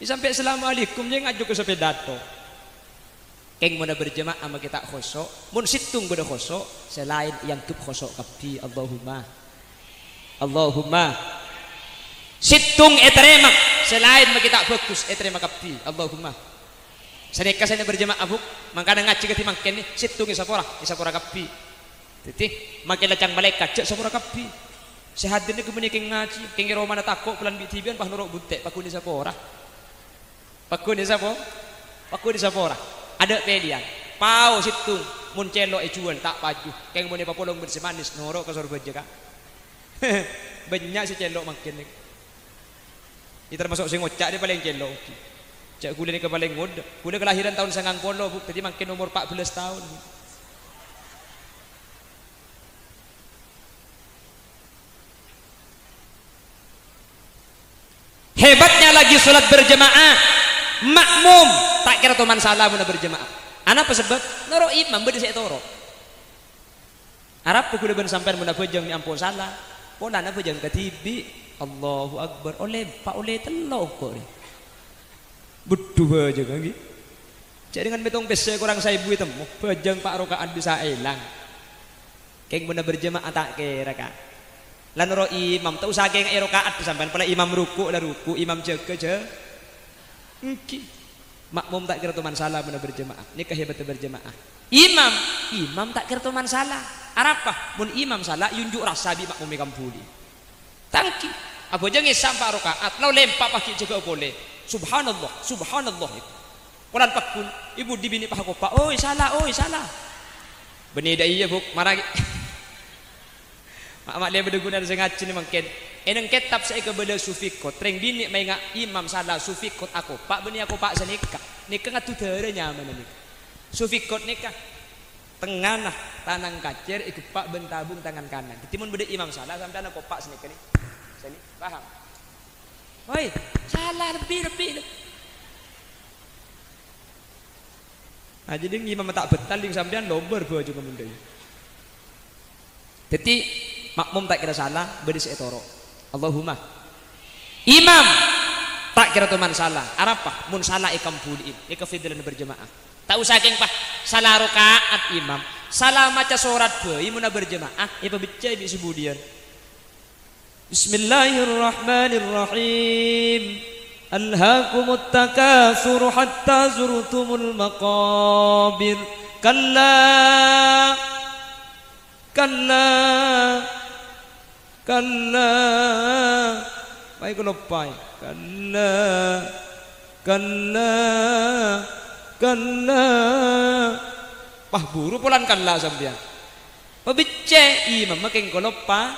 sampai assalamualaikum jeung ajuk ke sepeda to keng mun berjemaah ama kita khosok mun situng beda khosok selain yang kep khosok kapi Allahumma situng etremak selain kita bagus etremak kapi Allahumma sadeka sana berjamaah buk mangkana ngaji kati mangken ni situng isapora kapi titi makin lacang malaikat cek sapora kapi sehadir ni kemudian keng ngaji keng romana takok pelan bitibian pah norok buntek pakuni sapora ada pelian pau situng mun celok jual tak paju keng mun papolong bersemanis norok ke sorga aja kak banyak si celok makin nih ini termasuk si ngocak dia paling celok cak gula ni ke paling muda gula kelahiran tahun 90 bu jadi makin umur 14 tahun hebatnya lagi sholat berjemaah makmum tak kira teman salah mun berjemaah anak apa sebab noro imam beda saya toro Arab pukul ben sampai mun bejeng ni ampun salah pola na bejeng ketibi Allahu akbar oleh pak oleh telo kok ni berdua aja kan gitu jadi dengan betong bese kurang saya ibu temu bejeng pak rokaan bisa hilang keng mun berjemaah tak kira kak lan ro imam tak usah keng rakaat sampean pala imam ruku la ruku imam jaga je engki makmum tak kira teman salah mun berjemaah ni kehebatan berjemaah imam tak kira teman salah arapah mun imam salah yunjuk rasa bi makmum kampuli tangki apa jange sampai rakaat lau lempak paki jaga boleh subhanallah kolan pakun ibu dibini pah ko pak oi salah beni da iya buk marah mak dia berguna sengaja ni mungkin eneng kitab saya ke bela sufikot treng bini mai ngak imam salah sufikot aku pak beni aku pak senikah nikah ngatu tere nyaman nikah sufikot nikah tengah nah tanang kacer ikut pak bentabung tangan kanan ketimun beda imam salah sampai anak pak senikah ni sini paham oi salah lebih nah jadi imam tak betal yang sampean lomber baju kemundai jadi makmum tak kira salah beri seetoro Allahumma imam tak kira teman salah arapah mun salah ikam puliin ika fidilan berjemaah tak usah keng pah salah rakaat imam salah maca surat bayi mun berjemaah ipa bicai bi subudian Bismillahirrahmanirrahim alhaakumut takatsur hatta zurtumul maqabir kalla baik lupai kalla pah buru pulan kalla sampean pabicce imam making kolopa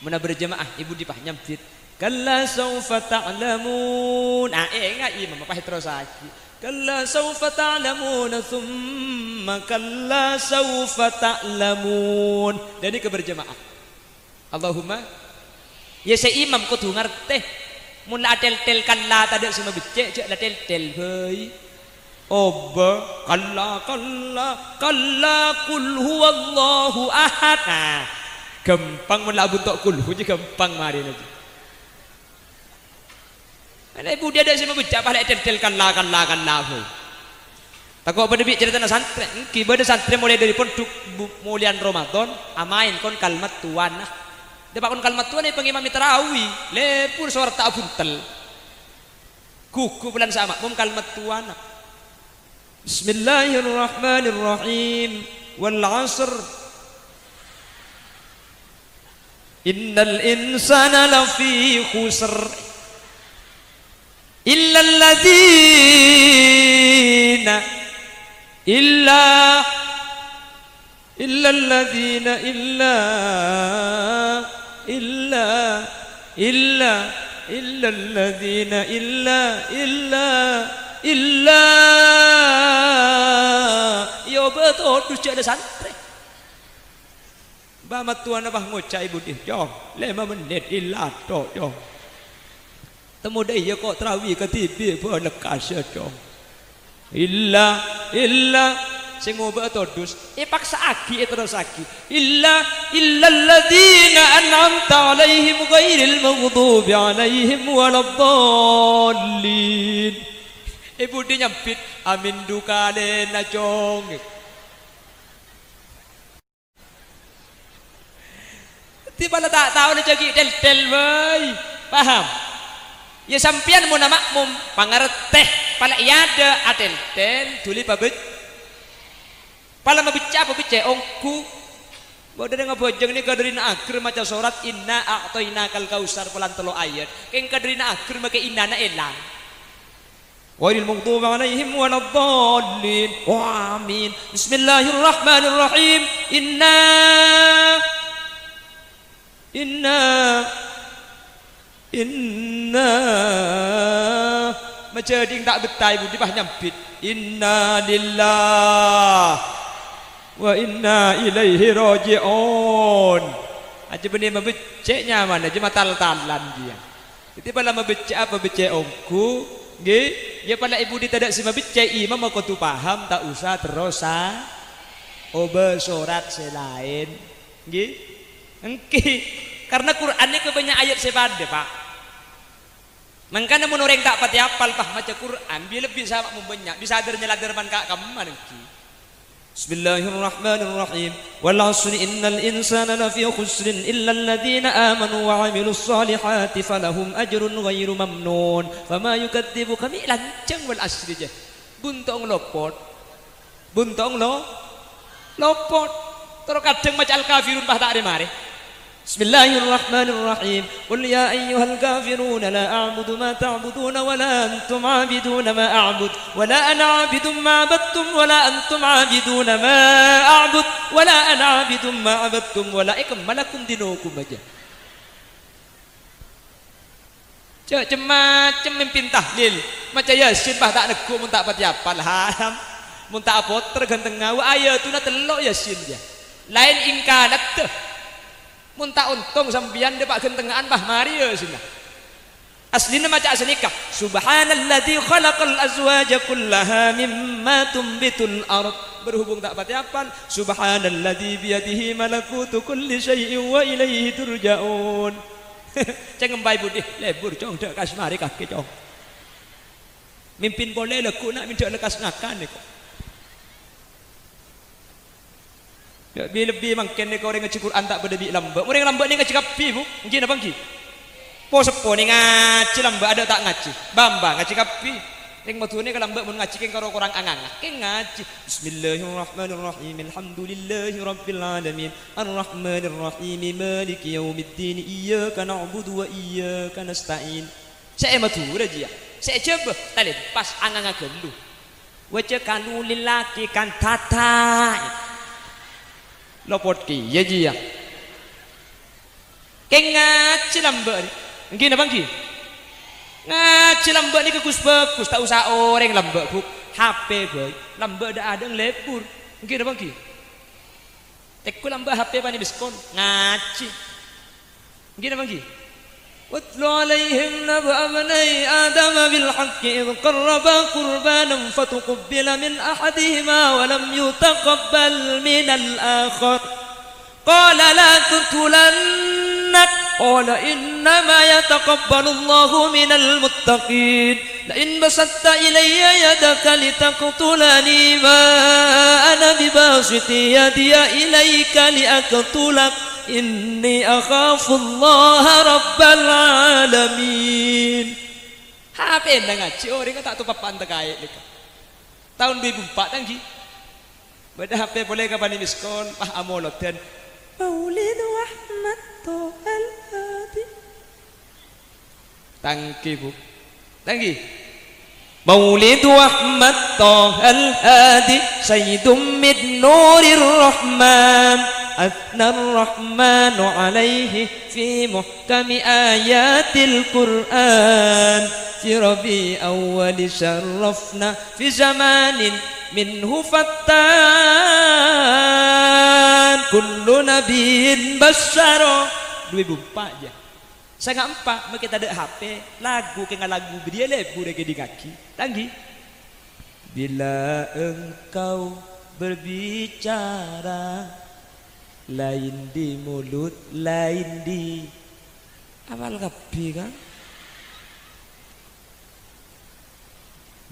mana berjemaah ibu dipah nyampit kalla saufa ta'lamun enggak imam pah terus lagi kalla saufa ta'lamun thumma kalla saufa ta'lamun jadi keberjemaah Allahumma ya saya imam kau tu ngerti mun la tel kalla tadi semua becek cek la tel hei oba kalla kul huwallahu ahad gampang mun la buntok kul hu gampang mari nanti ada ibu dia ada semua becek pala tel kalla hei takut pada bicara cerita santri ki pada santri mulai dari pondok mulian Ramadan amain kon kalimat tuan dia pakon kalimat tuan ni pengimami tarawih lepur suara tak buntel kuku bulan sama mum kalimat tuan Bismillahirrahmanirrahim wal 'asr innal insana lafi khusr illa alladhina yo betul tu ada santri ba matuan abah ngocai ibu dia jom 5 menit illa tok jom temu dia kok tarawih ke TV pun lekas jom illa sing ngoba todus paksa aki terus aki illalladzina an'amta alaihim ghairil maghdubi alaihim waladdallin ibu dia nyampit amin dukane na jong tiba la tak tahu ni jagi tel bay paham ya sampian mun makmum pangarteh pala iada atel tel tuli pabet pala mabica apa bica ongku bodoh dengan bojeng ni kaderina akhir macam surat inna a'toina kal kausar pelan telo ayat keng kaderina akhir make inana elang ghairil maghdubi 'alaihim waladdallin. Amin. Bismillahirrahmanirrahim. Inna macam ding tak betai bu dipah nyampit. Inna lillah wa inna ilaihi raji'un. Aja benih membeceknya mana aja matal-talan dia. Jadi pala membecek apa becek omku, nggih? Ya pala ibu di tadak si membecek imam aku tu paham tak usah terus besorat selain, nggih? Engki karena Quran ni kebanyak ayat sebade pak. Mangkana mun orang tak pati hafal pah maca Quran dia lebih sama membanyak bisa adarnya ladarman kak kamu engki. Bismillahirrahmanirrahim. Wal 'asri innal insana lafi khusrin illa alladhina amanu wa 'amilus solihati falahum ajrun ghairu mamnun. Fama yukadzibuka mi lancang wal 'asri je. Buntong lopot. Lopot. Terus kadang maca al-kafirun pah tak ada mari. Bismillahirrahmanirrahim. Qul ya ayyuhal kafirun la a'budu ma ta'budun wa la antum 'abidun ma a'bud wa la ana 'abidun ma 'abadtum wa la antum 'abidun ma a'bud wa la ana 'abidun ma 'abadtum wa la ikum malakum dinukum aja. Macam mimpin tahlil macam Yasin bah tak nego mun tak pati hafal haram mun tak apa terganteng ngau ayatuna telok Yasin dia. Lain ingkanat teh. Mun tak untung sambian dia pak gentengan bah mari ya sini. Aslina maca asnika. Subhanalladzi khalaqal azwaja kullaha mimma tumbitul ard. Berhubung tak pati hafal. Subhanalladzi biyadihi malakutu kulli syai'in wa ilaihi turja'un. Jangan bayi budi lebur cong dak kas mari kaki cong. Mimpin boleh leku nak minta lekas ngakan ni kok. Lebih mungkin ni kau orang ngaji Quran tak berdebi lambat. Orang lambat ni ngaji kapi bu, mungkin apa lagi? Po sepo ni ngaji lambat ada tak ngaji? Bamba ngaji kapi. Yang matu ni kalau lambat mun ngaji keng karo kurang anganga. Keng ngaji. Bismillahirrahmanirrahim. Alhamdulillahi rabbil alamin. Arrahmanirrahim. Maliki yaumiddin. Iyyaka na'budu wa iyyaka nasta'in. Saya matu raja. Saya coba tadi pas anganga gelu. Wajah kanu lilaki kan tata. Lopot ki ya dia kengaci lambat ni apa ki ngaci lambat ni kekus bagus tak usah orang lambat bu HP boy lambat dah ada lebur mungkin apa ki tekku lambat HP pani biskon ngaci mungkin apa ki واتل عليهم نبأ ابني آدم بالحق إذ قربا قربانا فتقبل من أحدهما ولم يتقبل من الآخر قال لا تقتلنك قال إنما يتقبل الله من المتقين لئن بسطت إلي يدك لتقتلني ما أنا بباسط يدي إليك لأقتلك Inni akhafullaha rabbal alamin. HP nang ngaji orang tak tu papan terkait dekat. Tahun 2004 tangki. Beda HP boleh kapan miskol pah amoloten. Maulid Ahmad Tohal Hadi. Tangki bu. Tangki. Maulid Ahmad Tohal Hadi Sayyidum min Nurir Rahman. أثنى الرحمن عليه في محكم آيات القرآن في ربيع أول شرفنا في زمان منه فتان كل نبي بشر 2004 aja. Saya empat, kita ada HP lagu kenal lagu dia lebu dia di kaki. Tanggi. Bila engkau berbicara lain di mulut, lain di awal kapi kan.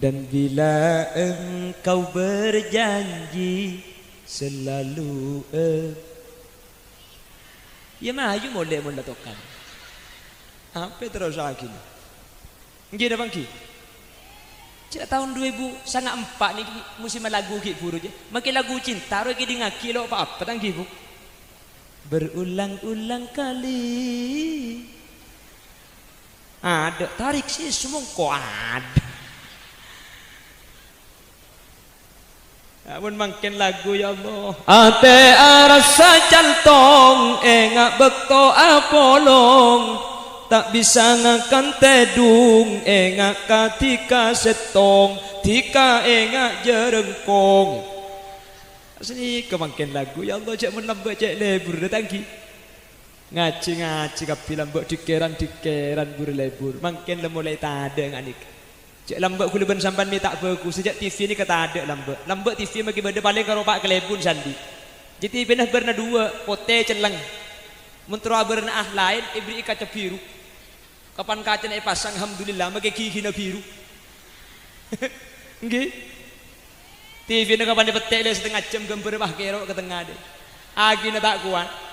Dan bila engkau berjanji selalu ya mah ayu molek tokan. Apa terus lagi? Nggih apa nggih? Cik tahun 2004 ni musim lagu ki buru je. Makin lagu cinta ro ki di ngaki lo apa tanggi bu. Berulang-ulang kali ada tarik sih semua kok ada Amun mangken lagu ya Allah. Ate arasa cantong engak bekto apolong tak bisa ngakan tedung engak katika setong tika engak jerengkong. Asli kemangken lagu ya Allah cek menambah cek lebur datangki. Ngaji kapi lambak dikeran bur lebur. Mangken le mulai tade nganik. Cek lambak kula ben sampan mi tak bagus sejak TV ni kata ada lambak TV magi benda paling karo pak kelebun sandi jadi benah berna dua pote celeng mentera berna lain ibri kaca biru kapan kaca nak pasang alhamdulillah magi gigi na biru nggih TV ni kapan dipetek le setengah jam gambar bah kero ke tengah de agi na tak kuat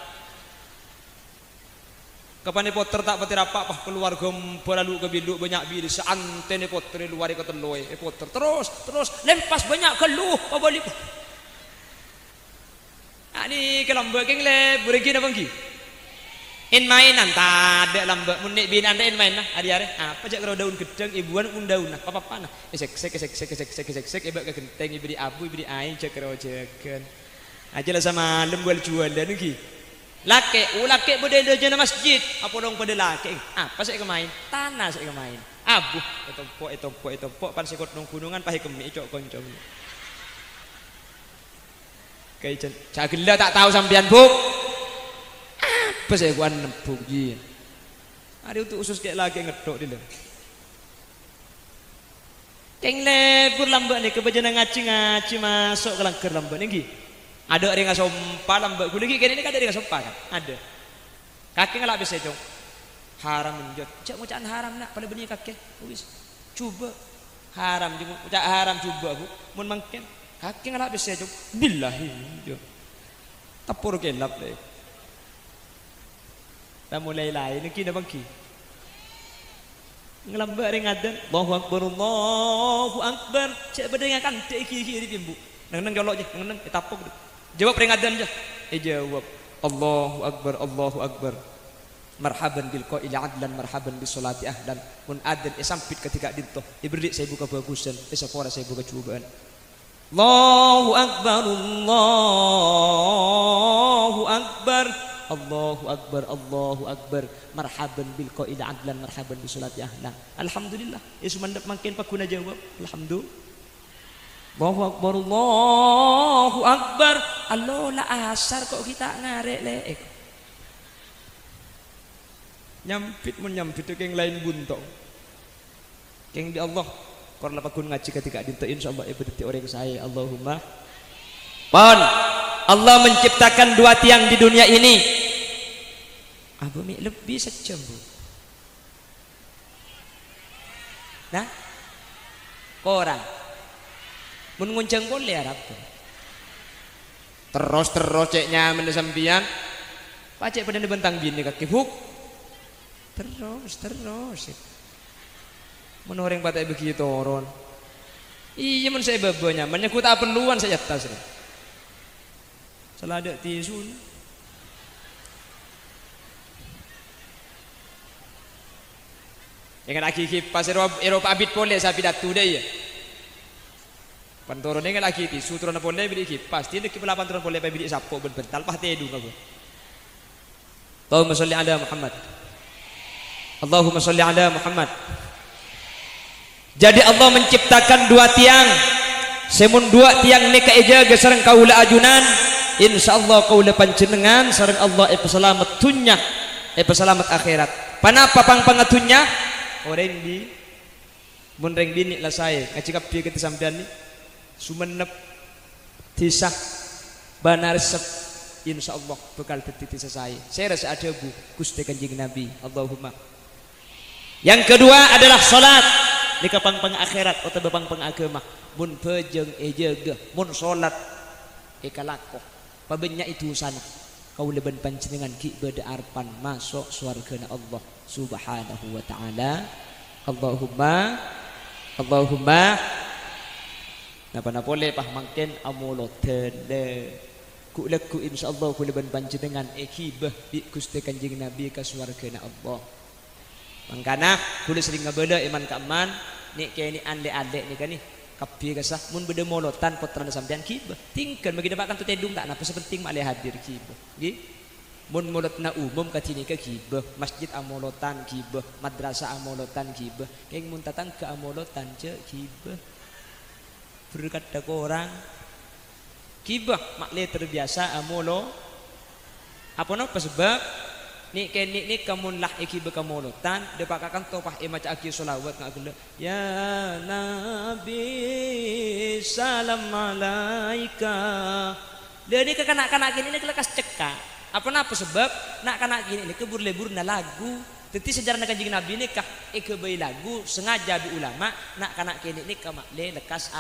kapan poter tak pati rapak pah keluar gempor lalu ke biluk banyak bil seanten poter luar ke teloy poter terus lempas banyak keluh pa balik ani ke lambak keng le buregi na bangki in mainan tak ada lambak munik bin anda in main nah hari-hari apa jak karo daun gedang ibuan undaun nah apa-apa nah sek ebak ke genteng ibri abu ibri ain jak karo jeken aja lah sama lembal jual dan ngi laki bodel jana masjid apa dong pada laki apa saya kemain tanah saya kemain abu etompok pan sekot nong gunungan pahe kemi cok koncom kayak cagila tak tahu sampean buk apa saya kuan nembuk ji ada untuk usus kayak lagi ngedok dia keng lebur lambak ni kebajana ngaji masuk ke langker lambak ni ada orang yang sompa lambak gue lagi kini kan ada yang sompa kan ada kaki ngelak bisa dong haram menjot cak mau haram nak pada benih kaki wis coba haram juga cak haram coba bu mun mangken kaki ngelak bisa dong billahi jo tapur kelap deh dah mulai lain kini bangki ngelambak ring adan Allahu akbar cak bedeng kan dek kiri bimbu neng jolok je neng tapuk jawab peringatan je jawab Allahu akbar marhaban bil qaili adlan marhaban bis salati ahlan mun adan sampit ketika dinto ibrik saya buka bagusan esapora saya buka cubaan Allahu akbar marhaban bil qaili adlan marhaban bis salati ahlan alhamdulillah isu mandap makin pakuna jawab alhamdulillah Allahu akbar Allah la asar kok kita ngarek leek nyampit keng lain buntong keng di Allah korla pakun ngaji ketika dinto insyaallah ibadati orang saya Allahumma pon Allah menciptakan dua tiang di dunia ini abumi lebih sejam bu nah korang mun nguncang boleh Arab terus ceknya menesampian pacek pada bentang bini kaki huk terus menoreng patai begitu orang iya men saya babanya menyekut tak perluan saya tas salah ada tisu yang lagi kipas Eropa abit boleh saya pidatu deh ya pantoron dengan lagi ti sutron boleh beli kipas ti ki pelapan tron boleh beli sapo bental pah tedu kago Allahumma sholli ala Muhammad Allahumma sholli ala Muhammad jadi Allah menciptakan dua tiang semun dua tiang ni kaejaga sareng kaula ajunan insyaallah kaula panjenengan sareng Allah selamat dunya selamat akhirat panapa pangatunya orang di mun reng bini lah saya ngacikap piye kita sampean ni sumenep tisah banar resep insyaallah bakal dadi tisah saya rasa ada bu Gusti Kanjeng Nabi Allahumma yang kedua adalah salat di kapang akhirat atau pang agama mun pejeng ejaga mun salat ekalako pabenya itu sana kau leban panjenengan ki beda arpan masuk surga Allah subhanahu wa ta'ala Allahumma napa boleh pah mangken amuloten ku laku insyaallah ku leban panjenengan ekibah bi Gusti Kanjeng Nabi ka swargana Allah mangkana kula sering ngabala iman ka aman nek kene ande-ande ni kan ni Kapi kasah mun beda molotan potran sampean kibah. Tingkan bagi dapatkan tu tedung tak napa sepenting mak le hadir kibah. Nggih. Mun molotna umum katini ke kibah, masjid amolotan kibah, madrasah amolotan kibah. Keng mun tatang ke amolotan ce kibah. Berkata ke orang kibah mak le terbiasa amolo. Apa napa sebab ni kamun lah iki bekamolotan depak akan topah maca aki solawat ngak gele ya nabi salam alaika dia ni kanak-kanak gini ni kelekas cekak apa napa sebab nak kanak gini ni kebur-lebur na lagu teti sejarah nak kanjeng nabi ni kah ikebay lagu sengaja bi ulama nak kanak gini ni kamakle lekas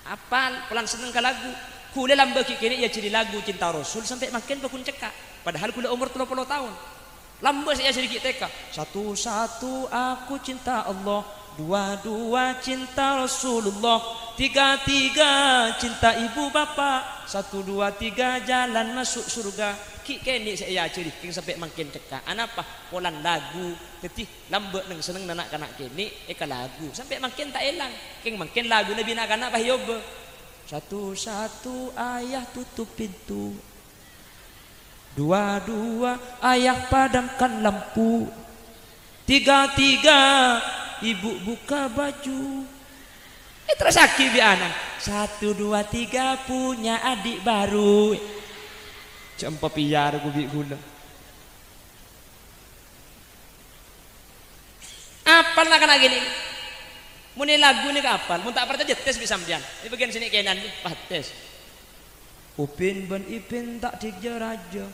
apal pelan seneng ka lagu kula lamba kini ya ciri lagu cinta rasul sampai makin bakun cekak padahal kula umur 30 tahun lamba saya sedikit teka satu-satu aku cinta Allah dua-dua cinta Rasulullah tiga-tiga cinta ibu bapak 1, 2, 3 jalan masuk surga kini saya ciri king sampai makin cekak anapa polan lagu ketih lamba neng seneng anak kanak kini eka lagu sampai makin tak elang king makin lagu nabi nak kanak bahyobe satu-satu ayah tutup pintu dua-dua ayah padamkan lampu tiga-tiga ibu buka baju terus aki bi anak 1, 2, 3 punya adik baru campa piar gubi gula apal nak kena gini muni lagu ni kapal mun tak percaya tes bisa sampean di bagian sini kenan ni tes Upin ben Ipin tak dijar aja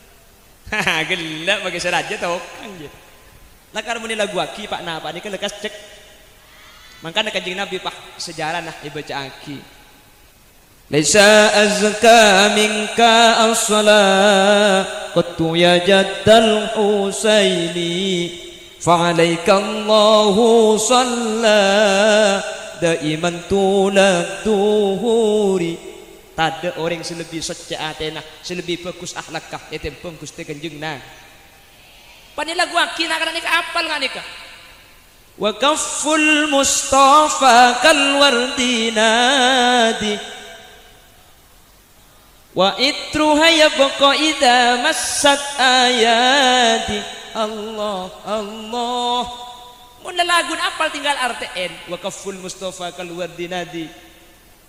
gelap bagi seraja tau kan je lakar muni lagu aki pak na pak ni kan lekas cek makanya kanjeng nabi pak sejarah nah dibaca aki laisa azka minka as-salat qattu ya jaddal husaini fa'alaika Allahu shalla daiman tulad duhuri tak ada orang selebih socak atena selebih bagus akhlakah etempeng Gusti Kanjeng na pani lagu aki nak ni apal ngak nikah wa kafful mustafa kal wardinadi wa itruha yabqa idza massat ayati Allah Allah mun lagu apal tinggal RTN wa kaful mustafa keluar dinadi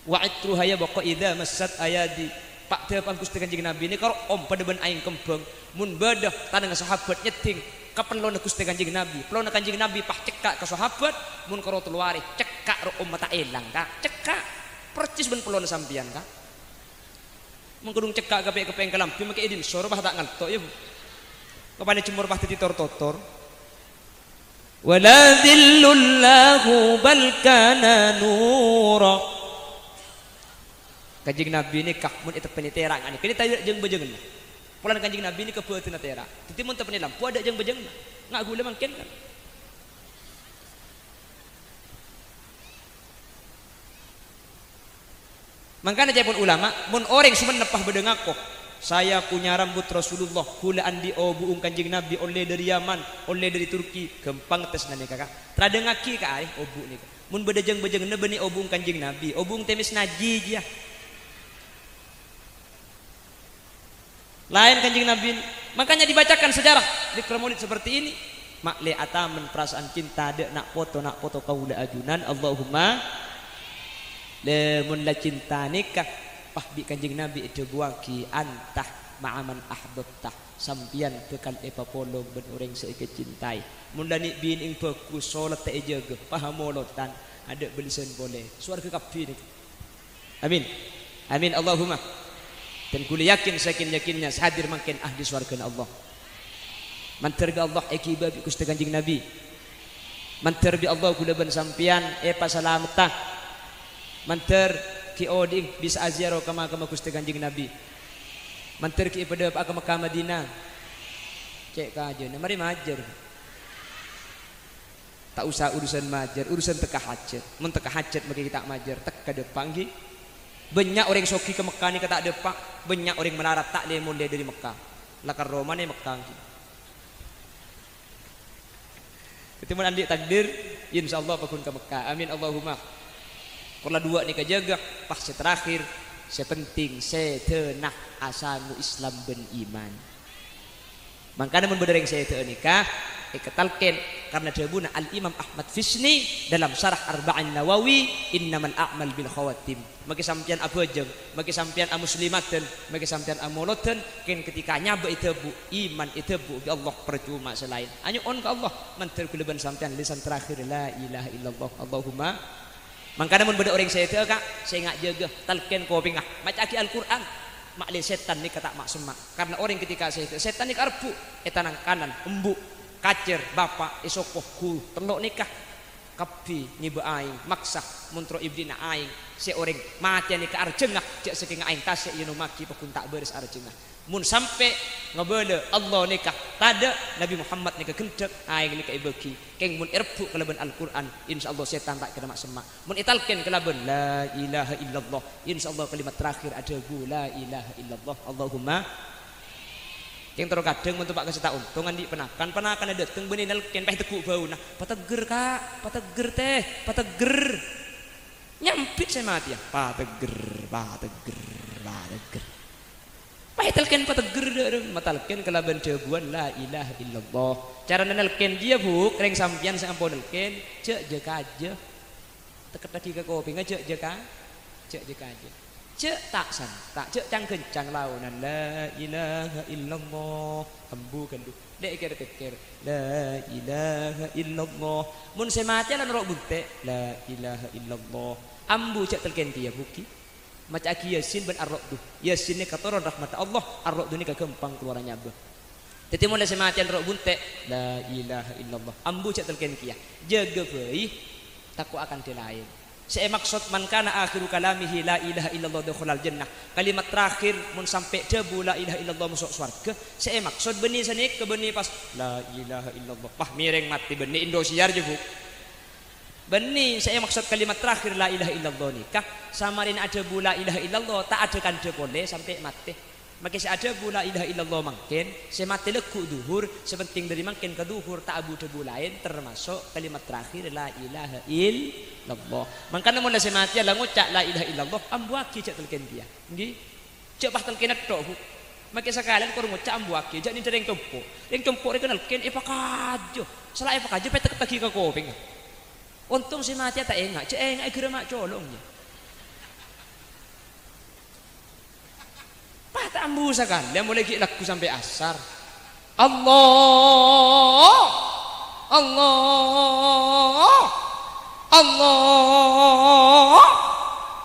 wa itruha ya baqa idza massat ayadi pak tepan Gusti Kanjeng Nabi ni karo om pada ben aing kembang mun badah tanang sahabat nyeting kapan lona Gusti Kanjeng Nabi pelona Kanjeng Nabi pah cekak ke sahabat mun karo tuluari cekak ro om mata elang ka cekak percis ben pelona sampean ka mun kudung cekak gape kepeng kelampi make idin soro bah tak ngaltok ya Bu kepada cemur bah titi tor-tor wala dhillullahu bal kana nura Kanjeng Nabi ni kah mun eta penitera ngani kini tadi jeung bejeungna pulan Kanjeng Nabi ni kebeuteuna tera titi mun teu lampu ada jeung bejeungna ngak gula mangken kan mangkana jepun ulama mun orang sumen nepah bedengakoh saya punya rambut Rasulullah kula andi obuung Kanjeng Nabi oleh dari Yaman oleh dari Turki gempang tes nani kakak trade ngaki ka obu ni mun bedejeng-bejeng ne beni obuung Kanjeng Nabi obuung temis naji dia lain Kanjeng Nabi makanya dibacakan sejarah di Maulid seperti ini mak le atamen perasaan cinta de nak foto kaula ajunan Allahumma lemun la cinta nikah pah bi Kanjeng Nabi itu buaki antah ma'aman ahbabtah sampian bekal epapolo ben orang seike cintai mun dani bin ing bagus salat te jaga pahamolotan ada belisan boleh surga kapi ni amin amin Allahumma dan kula yakin saking yakinnya hadir makin ahli surga Allah manterga Allah ekiba bi Gusti Kanjeng Nabi manter bi Allah kula ben sampian epa salametah manter ki oding bisa aziaro kama Gusti Kanjeng Nabi manter ki pada ka Mekah Madinah cek ka aja mari majer tak usah urusan majer urusan teka hajat mun teka hajat bagi kita majer tek ka depan gi banyak orang soki ke Mekah ni kata depan banyak orang melarat tak le mun dari Mekah lakar Roma ni Mekah gi itu mun andi takdir insyaallah pakun ke Mekah amin Allahumma Kurla dua nih kejaga pas terakhir sepenting setenah asamu Islam ben iman. Makanya mun bedereng saya teu nikah iketalken karena debuna Al Imam Ahmad Fisni dalam syarah Arba'in Nawawi innamal a'mal bil khawatim. Maki sampean abajeng, maki sampean muslimaten, maki sampean amoloten ken ketika nyabe itu bu iman itu bu bi Allah percuma selain. Anyu on ke Allah mantel kuleban sampean lisan terakhir la ilaha illallah Allahumma. Makanya mun beda orang saya teu Kak, saya ngak jaga talken ko pingah maca Al-Qur'an. Makli setan ni kata mak semak karena orang ketika setan ni karpu etanang kanan embuk kacer bapak isokoh ku telok nikah kapi nyiba aing maksa muntro ibdina aing si orang mati ni ke arjengah cek saking aing tasik yeuna maki pekun tak beres arjengah mun sampai ngebele Allah nikah tada Nabi Muhammad nikah kentek aing nikah ibeki keng mun erpu kelaban Al-Qur'an insyaallah setan tak kena mak semak mun italken kelaban la ilaha illallah insyaallah kalimat terakhir ada bu la ilaha illallah Allahumma keng terus kadang mun pak kasih tak untungan di penakan ada dateng beuni nalken peh tekuk bau nah pateger Kak pateger teh pateger nyampit saya mati ya pateger pahitalken pateger matalken kelaban jagoan la ilaha illallah cara nalken dia bu kereng sampian saya ampun nalken cek jeka aja teket lagi ke kopi ngecek jeka aja cek tak san tak cek cang kencang launan la ilaha illallah ambu kandu dek kira la ilaha illallah mun saya mati lan rok bukte la ilaha illallah ambu cek telken dia buki maca aki yasin ben ar-ra'du yasin ni katoron rahmat Allah ar-ra'du ni kagempang keluarannya abah jadi mulai sematian rok bunte la ilaha illallah ambu cek telken kia jaga bayi takut akan dilain saya maksud man kana akhiru kalamihi la ilaha illallah dukhulal jannah kalimat terakhir mun sampai debu la ilaha illallah masuk surga saya maksud benih senik ke benih pas la ilaha illallah pah miring mati benih Indosiar je bu benih saya maksud kalimat terakhir la ilaha illallah nikah samarin ada bu la ilaha illallah tak ada kan dia boleh sampai mati maka saya ada bu la ilaha illallah mungkin saya mati leku duhur sepenting dari mungkin ke duhur tak abu debu lain termasuk kalimat terakhir la ilaha illallah makanya mun saya mati lah ngucap la ilaha illallah ambuaki cak telken dia nggih cak pas telken tok bu maka sekalian kur ngucap ambuaki jak ni dereng tumpuk rek kenal ken epakajo salah epakajo petek tagi ke koping untung si mati tak engak cek engak kira mak colongnya pak tak ambu sekali dia mulai laku sampai asar Allah Allah Allah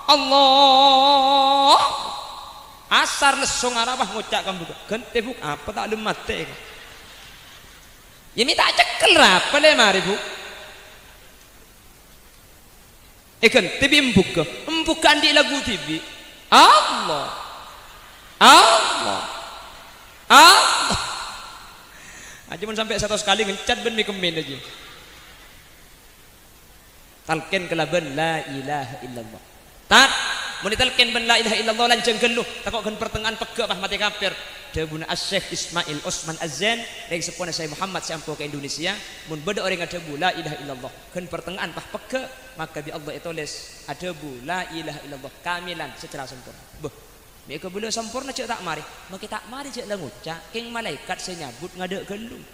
Allah asar lesung arabah ngucap kamu gente bu apa tak ada mati ini tak cekel apa le mari bu ikan tibi embukan di lagu tibi Allah Allah Allah aja pun sampai 100 kali ngecat ben kemin aja talken kelaban la ilaha illallah tat mun talken ben la ilaha illallah lanceng geluh takok gen pertengahan pege pah mati kafir debuna Asy-Syaikh Ismail Osman Azan dari sepona saya Muhammad sampo ke Indonesia mun beda orang ada bu la ilaha illallah gen pertengahan pah pege maka bi Allah itulis ada bu la ilaha illallah kamilan secara sempurna beuh mereka boleh sempurna cek tak mari maka tak mari cek lah ngucap keng malaikat saya nyabut ngadek gelung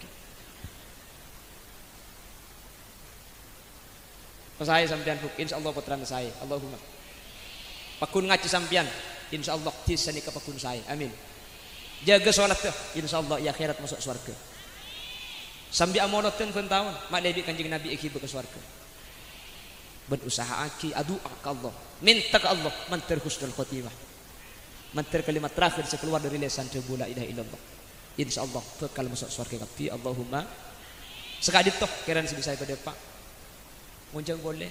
saya sampean huk insyaallah putra saya Allahumma pakun ngaji sampean insyaallah tisani ke pakun saya amin jaga salat tuh insyaallah ya akhirat masuk surga sambil amonoten pun tahun mak lebi kanjeng Nabi iki ke surga berusaha aki adu ke Allah minta ke Allah mantar husnul khotimah mantar kalimat terakhir sekeluar dari lisan debu la ilaha illallah insyaallah bekal masuk surga kapi Allahumma sekali toh kiran sebisa pada Pak muncang boleh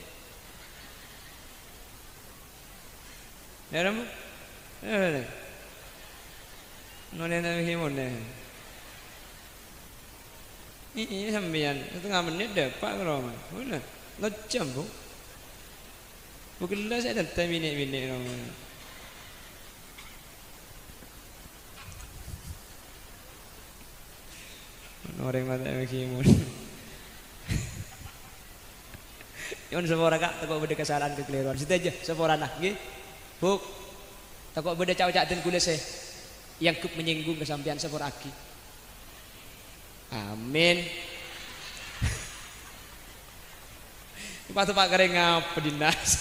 ya ramu none nang himone ini sampean setengah menit dapat kalau mana lejam bu bukan lah saya datang minit orang mata himun Yon sepora kak, takut beda kesalahan kekeliruan. Situ aja sepora nah, nggih. Buk. Takut beda cawak dan kula se. Yang kup menyinggung kesampian sepora aki. Amin. Patu pak kering ngapa dinas.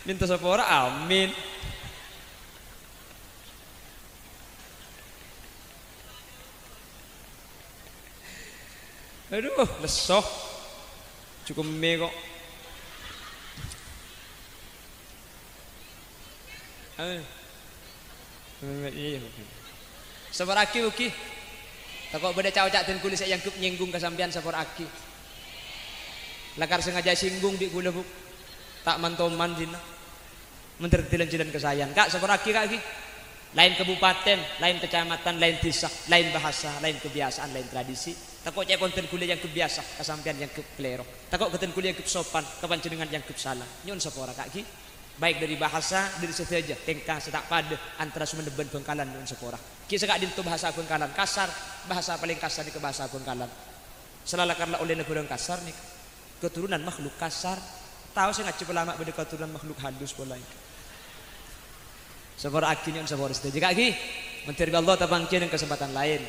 Minta sepora amin. Aduh, lesoh. Cukup mie kok. Sapor aki uki. Takut beda cawak dan kulis yang kup nyinggung kesampian sapor aki. Lakar sengaja singgung di gula buk. Tak mantoman dina. Mentertilan-tilan kesayan. Kak sapor aki kak ki. Lain kabupaten, lain kecamatan, lain desa, lain bahasa, lain kebiasaan, lain tradisi. Takut cek konten kuliah yang kebiasa, kesampian yang keplero. Takut konten kuliah yang kesopan, kepancenengan yang kesalah. Nyon sapora kaki. Baik dari bahasa, dari seteja, tengkang, setak pada, antara Sumedeben Bengkalan nyon sapora. Kisah kak dintu bahasa Bengkalan kasar, bahasa paling kasar di ke bahasa Bengkalan. Selalah karena oleh negara kasar nih, keturunan makhluk kasar. Tahu saya ngaji pelama pada keturunan makhluk halus boleh. Sapora akhirnya sapora seteja kaki. Menteri Allah tabangkin dan kesempatan lain.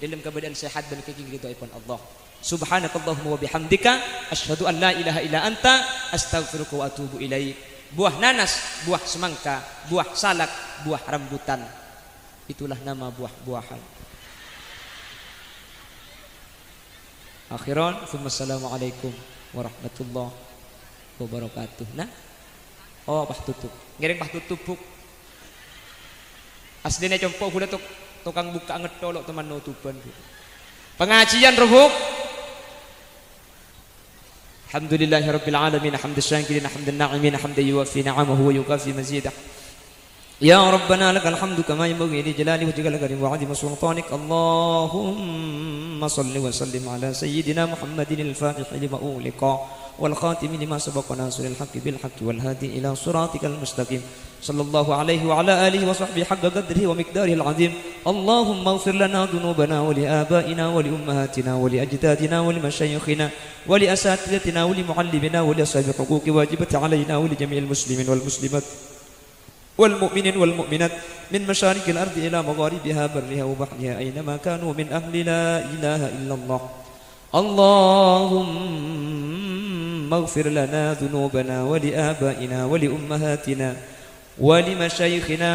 Dalam keadaan sehat dan keridhaan Allah. Subhanakallahumma wa bihamdika asyhadu an la ilaha illa anta astaghfiruka wa atubu ilaik. Buah nanas, buah semangka, buah salak, buah rambutan. Itulah nama buah-buahan. Akhiran, assalamualaikum warahmatullahi wabarakatuh. Nah, oh pah tutup. Ngiring pah tutup buk. Aslinya compok gula tukang buka ngetolok teman nutupan. Pengajian rubuk. Alhamdulillahirabbil alamin hamdan syakirin hamdan na'imin hamdan yuwaffi ni'amahu wa yukafi mazidah. Ya Rabbana lakal hamdu kama yanbaghi li jalali wajhika wa 'azimi sultanik. Allahumma shalli wa sallim ala sayyidina Muhammadin al-fatih lima ughliqa wal khatim lima sabaqa nasiril haqqi bil haqqi wal hadi ila siratikal mustaqim. Sallallahu alaihi wa ala alihi wa sahbihi haqqa qadrihi wa miqdarihi al-'azim. Allahumma ighfir lana dhunubana wa li abaina wa li ummahatina wa li ajdadina wa li mashayikhina wa li asatidatina wa li muallimina wa li ashabi huquqi wajibati alaina wa li jami'il muslimin wal muslimat wal mu'minin wal mu'minat min masharikil ardi ila magharibiha barriha wa bahriha aynama kanu min ahli la ilaha illallah. Allahumma ighfir lana dhunubana wa li abaina wa li ummahatina ولمشايخنا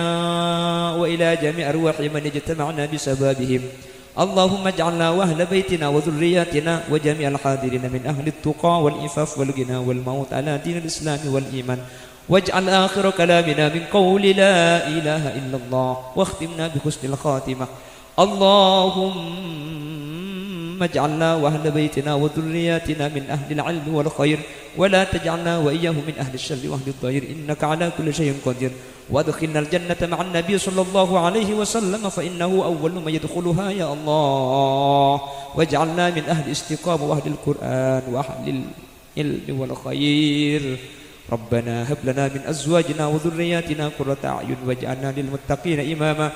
وإلى جميع أرواح من اجتمعنا بسببهم. اللهم اجعلنا وأهل بيتنا وذرياتنا وجميع الحاضرين من أهل التقى والإفاف والغنى والموت على دين الإسلام والإيمان. واجعل آخر كلامنا من قول لا إله إلا الله واختمنا بحسن الخاتمة. اللهم اجعلنا وأهل بيتنا وذرياتنا من أهل العلم والخير ولا تجعلنا وإياه من أهل الشر وأهل الضير إنك على كل شيء قدير. وادخلنا الجنة مع النبي صلى الله عليه وسلم فإنه أول من يدخلها يا الله. واجعلنا من أهل الاستقامة وأهل القرآن وأهل العلم والخير. ربنا هب لنا من أزواجنا وذرياتنا قرة أعين واجعلنا للمتقين إماما.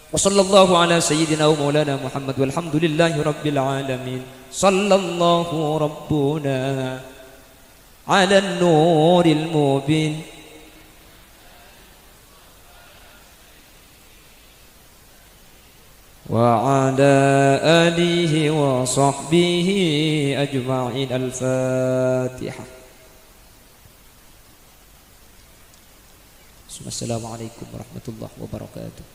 وصلى الله على سيدنا ومولانا محمد والحمد لله رب العالمين. صلى الله ربنا على النور المبين وعلى آله وصحبه أجمعين. الفاتحة. السلام عليكم ورحمة الله وبركاته.